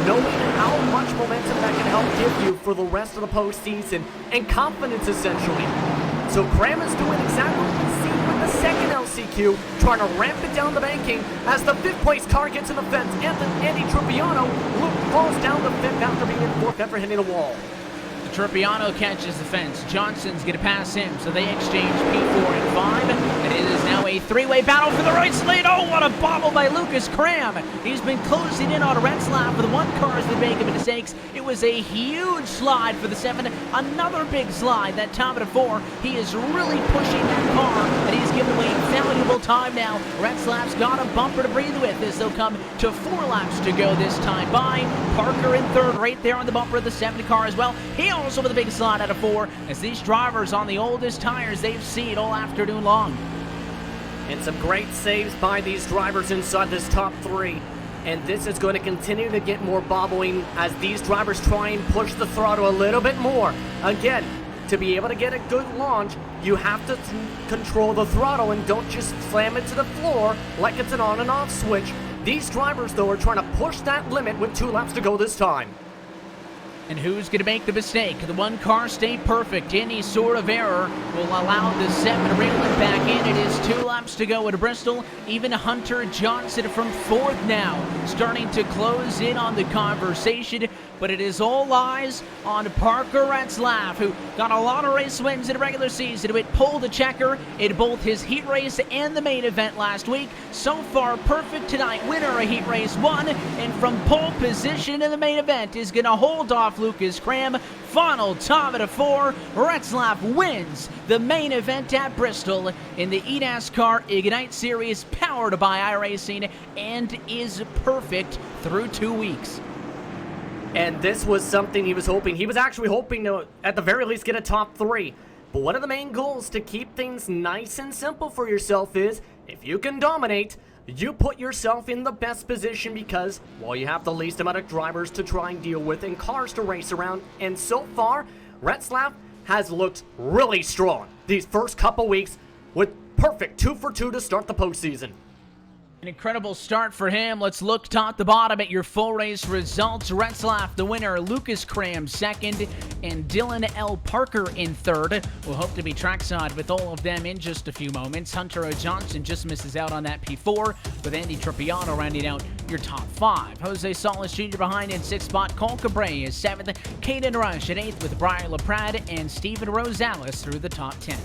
knowing how much momentum that can help give you for the rest of the postseason, and confidence, essentially. So Cram is doing exactly what we've seen with the second LCQ, trying to ramp it down the banking as the 5th place car gets in the fence. Andy Trupiano falls down the 5th after being in 4th after hitting a wall. Trupiano catches the fence. Johnson's going to pass him, so they exchange P4 and 5, and it is now a 3-way battle for the right lead. Oh, what a bobble by Lucas Cram. He's been closing in on Retzlaff with 1 car as they make him mistakes. It was a huge slide for the 7, another big slide, that top of the 4. He is really pushing that car, and he's giving away valuable time now. Retzlaff's got a bumper to breathe with as they'll come to 4 laps to go this time by. Parker in 3rd right there on the bumper of the 7 car as well. He also with a big slide out of 4 as these drivers on the oldest tires they've seen all afternoon long. And some great saves by these drivers inside this top 3. And this is going to continue to get more bobbling as these drivers try and push the throttle a little bit more. Again, to be able to get a good launch, you have to control the throttle and don't just slam it to the floor like it's an on and off switch. These drivers, though, are trying to push that limit with 2 laps to go this time. And who's going to make the mistake? The 1 car stayed perfect. Any sort of error will allow the 7 to reel it back in. It is 2 laps to go at Bristol. Even Hunter Johnson from 4th now, starting to close in on the conversation. But it is all eyes on Parker Retzlaff, who got a lot of race wins in the regular season, who had pulled a checker in both his heat race and the main event last week. So far, perfect tonight. Winner of heat race 1, and from pole position in the main event is going to hold off Lucas Cram. Final top of the 4. Retzlaff wins the main event at Bristol in the eNASCAR Ignite Series, powered by iRacing, and is perfect through 2 weeks. And this was something he was hoping. He was actually hoping to, at the very least, get a top 3. But one of the main goals to keep things nice and simple for yourself is, if you can dominate, you put yourself in the best position because, well, you have the least amount of drivers to try and deal with and cars to race around. And so far, Retzlaff has looked really strong these first couple weeks with perfect 2 for 2 to start the postseason. An incredible start for him. Let's look top to bottom at your full race results. Retzlaff, the winner. Lucas Cram, 2nd. And Dylan L. Parker in 3rd. We'll hope to be trackside with all of them in just a few moments. Hunter O. Johnson just misses out on that P4, with Andy Trupiano rounding out your top 5. Jose Solis Jr. behind in 6th spot. Cole Cabre is 7th. Caden Rush at 8th with Brian LaPrade and Steven Rosales through the top 10.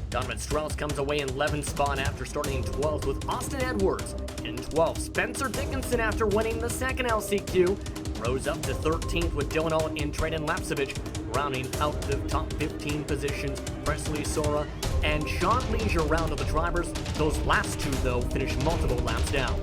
Donovan Strauss comes away in 11th spot after starting in 12th with Austin Edwards. In 12th, Spencer Dickinson after winning the 2nd LCQ. Rose up to 13th with Dylan Alt and Trayden Lapsevich, rounding out the top 15 positions. Presley Sora and Sean Leisure round of the drivers. Those last 2, though, finished multiple laps down.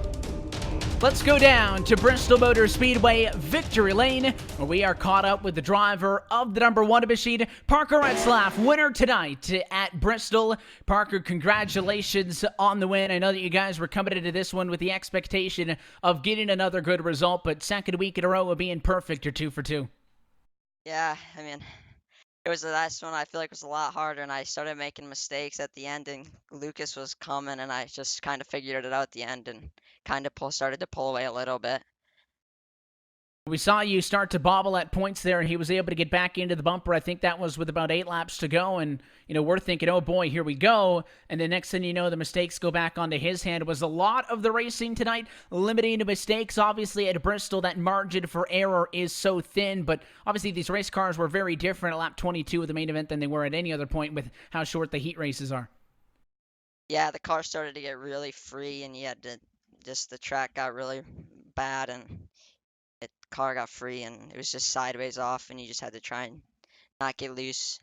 Let's go down to Bristol Motor Speedway Victory Lane, where we are caught up with the driver of the number 1 machine, Parker Retzlaff, winner tonight at Bristol. Parker, congratulations on the win. I know that you guys were coming into this one with the expectation of getting another good result, but 2nd week in a row of being perfect, you're 2 for 2. Yeah, I mean, it was the last one I feel like was a lot harder, and I started making mistakes at the end, and Lucas was coming, and I just kind of figured it out at the end and kind of started to pull away a little bit. We saw you start to bobble at points there, and he was able to get back into the bumper. I think that was with about 8 laps to go, and, we're thinking, oh boy, here we go. And the next thing you know, the mistakes go back onto his hand. It was a lot of the racing tonight, limiting to mistakes. Obviously, at Bristol, that margin for error is so thin, but obviously these race cars were very different at lap 22 of the main event than they were at any other point with how short the heat races are. Yeah, the car started to get really free, and you had to the track got really bad, and the car got free, and it was just sideways off, and you just had to try and not get loose.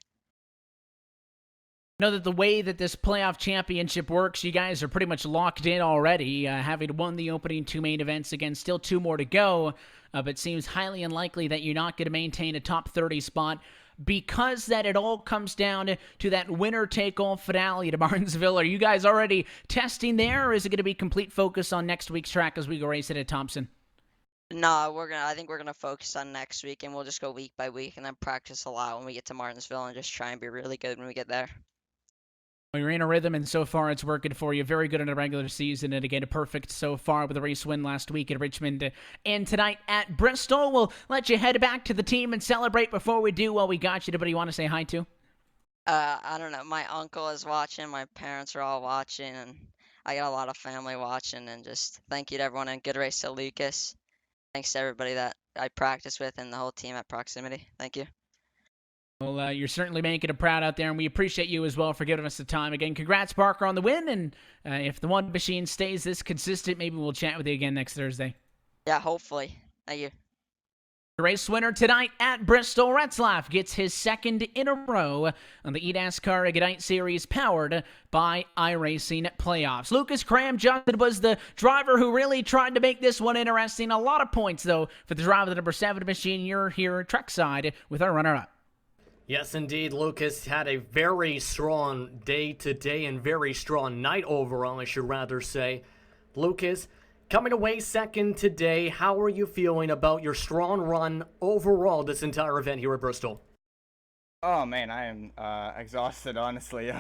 Know that the way that this playoff championship works, you guys are pretty much locked in already, having won the opening 2 main events. Again, still 2 more to go, but seems highly unlikely that you're not going to maintain a top 30 spot, because that it all comes down to that winner-take-all finale to Martinsville. Are you guys already testing there, or is it going to be complete focus on next week's track as we go race it at Thompson? No, I think we're gonna focus on next week, and we'll just go week by week, and then practice a lot when we get to Martinsville, and just try and be really good when we get there. Well, you're in a rhythm, and so far it's working for you. Very good in the regular season, and again, a perfect so far with a race win last week at Richmond. And tonight at Bristol, we'll let you head back to the team and celebrate. Before we do, we got you. Anybody you want to say hi to? I don't know. My uncle is watching. My parents are all watching, and I got a lot of family watching. And just thank you to everyone, and good race to Lucas. Thanks to everybody that I practice with and the whole team at Proximity. Thank you. Well, you're certainly making it proud out there, and we appreciate you as well for giving us the time. Again, congrats, Parker, on the win, and if the one machine stays this consistent, maybe we'll chat with you again next Thursday. Yeah, hopefully. Thank you. The race winner tonight at Bristol, Retzlaff, gets his 2nd in a row on the eNASCAR Ignite Series powered by iRacing playoffs. Lucas Cram-Johnson was the driver who really tried to make this one interesting. A lot of points, though, for the driver of the number 7 machine. You're here trackside with our runner-up. Yes, indeed. Lucas had a very strong day today and very strong night overall, I should rather say. Lucas, coming away 2nd today, how are you feeling about your strong run overall this entire event here at Bristol? Oh man, I am exhausted, honestly.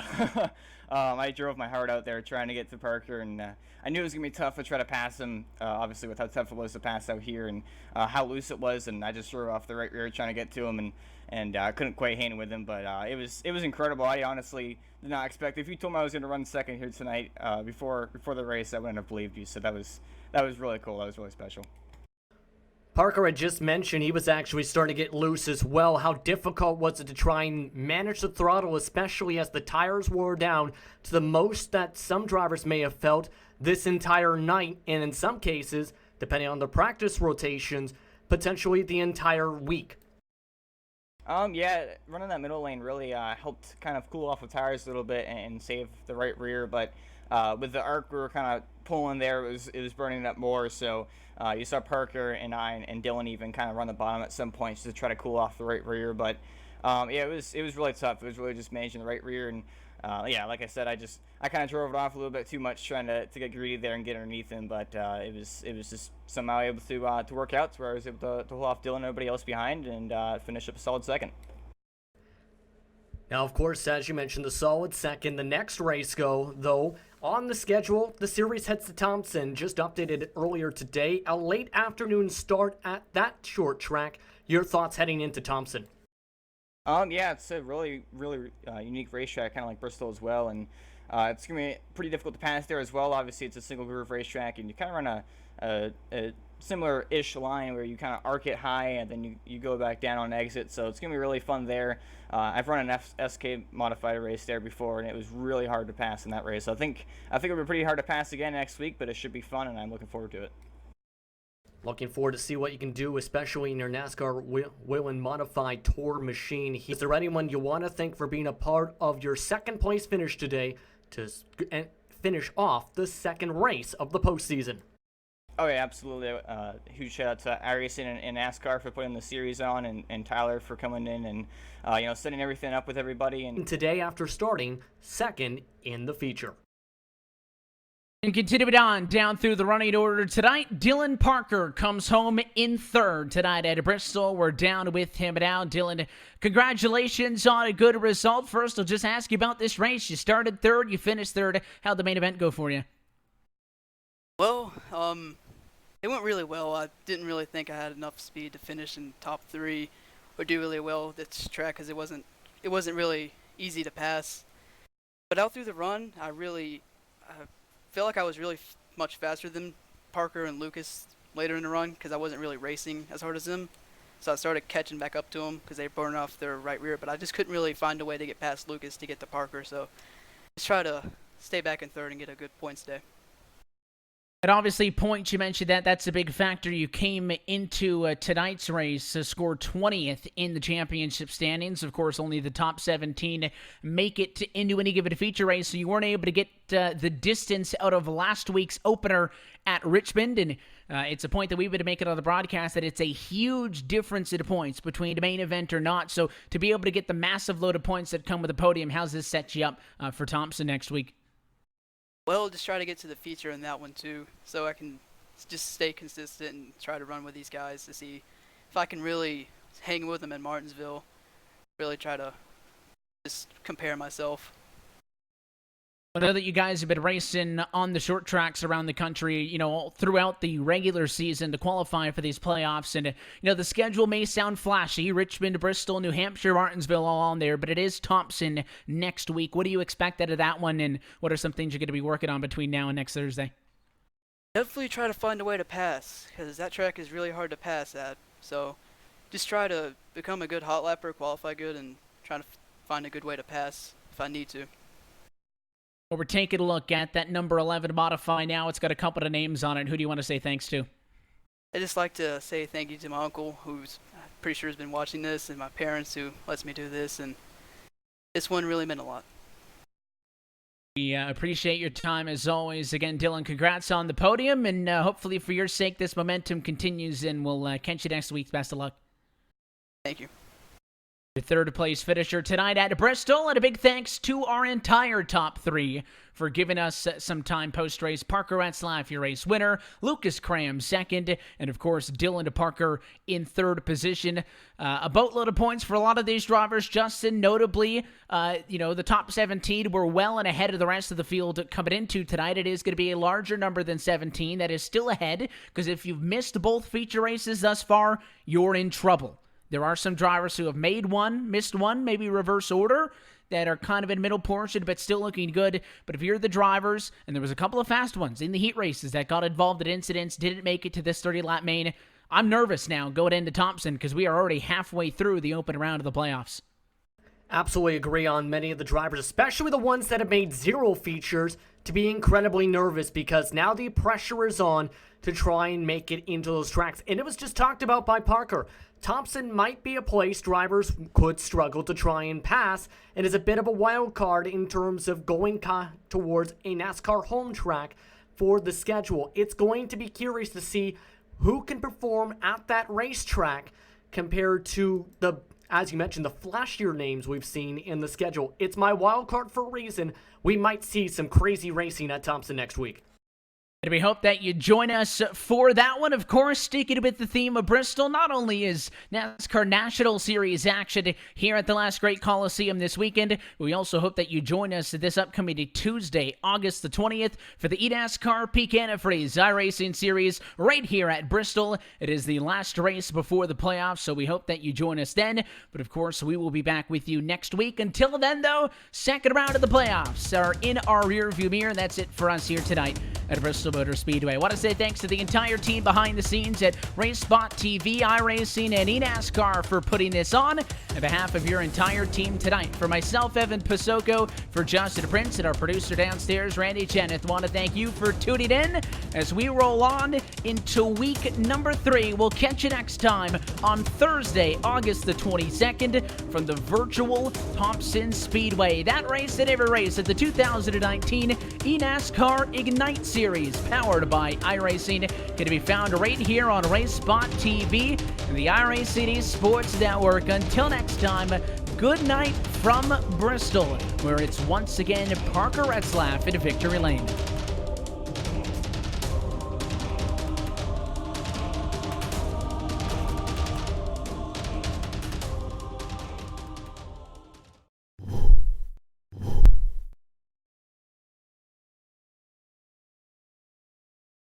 I drove my heart out there trying to get to Parker, and I knew it was going to be tough to try to pass him, obviously with how tough it was to pass out here and how loose it was, and I just drove off the right rear trying to get to him, and I couldn't quite hang with him, but it was incredible. I honestly did not expect it. If you told me I was going to run 2nd here tonight before the race, I wouldn't have believed you, so that was really cool. That was really special. Parker had just mentioned he was actually starting to get loose as well. How difficult was it to try and manage the throttle, especially as the tires wore down to the most that some drivers may have felt this entire night, and in some cases, depending on the practice rotations, potentially the entire week? Yeah, running that middle lane really helped kind of cool off the tires a little bit and save the right rear, but with the arc we were kind of pulling there, it was burning up more, so you saw Parker and I and Dylan even kind of run the bottom at some points to try to cool off the right rear, but yeah, it was really tough. It was really just managing the right rear, and yeah, like I said, I kind of drove it off a little bit too much trying to get greedy there and get underneath him, but it was just somehow able to work out to where I was able to hold off Dylan and everybody else behind and finish up a solid 2nd. Now, of course, as you mentioned, the solid 2nd. The next race though, on the schedule, the series heads to Thompson, just updated earlier today. A late afternoon start at that short track. Your thoughts heading into Thompson? Yeah, it's a really unique racetrack, kind of like Bristol as well, and it's going to be pretty difficult to pass there as well. Obviously, it's a single groove racetrack, and you kind of run a similar-ish line where you kind of arc it high and then you go back down on exit, so it's going to be really fun there. I've run an SK modified race there before, and it was really hard to pass in that race. So I think it'll be pretty hard to pass again next week, but it should be fun, and I'm looking forward to it. Looking forward to see what you can do, especially in your NASCAR Whelen Modified Tour machine. Is there anyone you want to thank for being a part of your 2nd place finish today to finish off the 2nd race of the postseason? Oh yeah, absolutely. Huge shout out to iRacing and NASCAR for putting the series on, and Tyler for coming in and setting everything up with everybody. And today, after starting 2nd in the feature. And continuing on down through the running order tonight, Dylan Parker comes home in 3rd tonight at Bristol. We're down with him now. Dylan, congratulations on a good result. First, I'll just ask you about this race. You started 3rd, you finished 3rd. How'd the main event go for you? Well, It went really well. I didn't really think I had enough speed to finish in top 3 or do really well with this track because it wasn't really easy to pass. But out through the run, I felt like I was really much faster than Parker and Lucas later in the run because I wasn't really racing as hard as them. So I started catching back up to them because they burned off their right rear, but I just couldn't really find a way to get past Lucas to get to Parker. So just try to stay back in 3rd and get a good points day. And obviously, points, you mentioned that's a big factor. You came into tonight's race, scored 20th in the championship standings. Of course, only the top 17 make it into any given feature race, so you weren't able to get the distance out of last week's opener at Richmond. And it's a point that we've been to make it on the broadcast that it's a huge difference in points between the main event or not. So to be able to get the massive load of points that come with the podium, how's this set you up for Thompson next week? Well, just try to get to the feature in that one too, so I can just stay consistent and try to run with these guys to see if I can really hang with them in Martinsville, really try to just compare myself. I know that you guys have been racing on the short tracks around the country, throughout the regular season to qualify for these playoffs. And, the schedule may sound flashy. Richmond, Bristol, New Hampshire, Martinsville, all on there. But it is Thompson next week. What do you expect out of that one? And what are some things you're going to be working on between now and next Thursday? Definitely try to find a way to pass, because that track is really hard to pass at. So just try to become a good hot lapper, qualify good, and try to find a good way to pass if I need to. Well, we're taking a look at that number 11 modify now. It's got a couple of names on it. Who do you want to say thanks to? I just like to say thank you to my uncle, who's pretty sure has been watching this, and my parents who lets me do this, and this one really meant a lot. We appreciate your time as always. Again, Dylan, congrats on the podium, and hopefully for your sake this momentum continues, and we'll catch you next week. Best of luck. Thank you. The 3rd place finisher tonight at Bristol, and a big thanks to our entire top 3 for giving us some time post-race. Parker Retzlaff, your race winner, Lucas Cram 2nd, and of course Dylan Parker in 3rd position. A boatload of points for a lot of these drivers. Justin, notably, the top 17 were well and ahead of the rest of the field coming into tonight. It is going to be a larger number than 17. That is still ahead, because if you've missed both feature races thus far, you're in trouble. There are some drivers who have made one, missed one, maybe reverse order, that are kind of in middle portion, but still looking good. But if you're the drivers, and there was a couple of fast ones in the heat races that got involved in incidents, didn't make it to this 30-lap main, I'm nervous now going into Thompson because we are already halfway through the open round of the playoffs. Absolutely agree on many of the drivers, especially the ones that have made 0 features, to be incredibly nervous because now the pressure is on to try and make it into those tracks. And it was just talked about by Parker. Thompson might be a place drivers could struggle to try and pass, and is a bit of a wild card in terms of going towards a NASCAR home track for the schedule. It's going to be curious to see who can perform at that racetrack compared to as you mentioned, the flashier names we've seen in the schedule. It's my wild card for a reason. We might see some crazy racing at Thompson next week. And we hope that you join us for that one. Of course, sticking with the theme of Bristol, not only is NASCAR National Series action here at the Last Great Coliseum this weekend, we also hope that you join us this upcoming Tuesday, August the 20th, for the eNASCAR Peak Antifreeze iRacing Series right here at Bristol. It is the last race before the playoffs, so we hope that you join us then. But of course, we will be back with you next week. Until then, though, second round of the playoffs are in our rearview mirror. That's it for us here tonight at Bristol Motor Speedway. I want to say thanks to the entire team behind the scenes at RaceSpot TV, iRacing, and eNASCAR for putting this on. On behalf of your entire team tonight, for myself, Evan Pasoko, for Justin Prince, and our producer downstairs, Randy Cheneth, want to thank you for tuning in as we roll on into week number 3. We'll catch you next time on Thursday, August the 22nd, from the virtual Thompson Speedway. That race and every race at the 2019 eNASCAR Ignite Series, powered by iRacing, can be found right here on RaceSpot TV and the iRacing Esports Network. Until next time, good night from Bristol, where it's once again Parker Retzlaff in Victory Lane.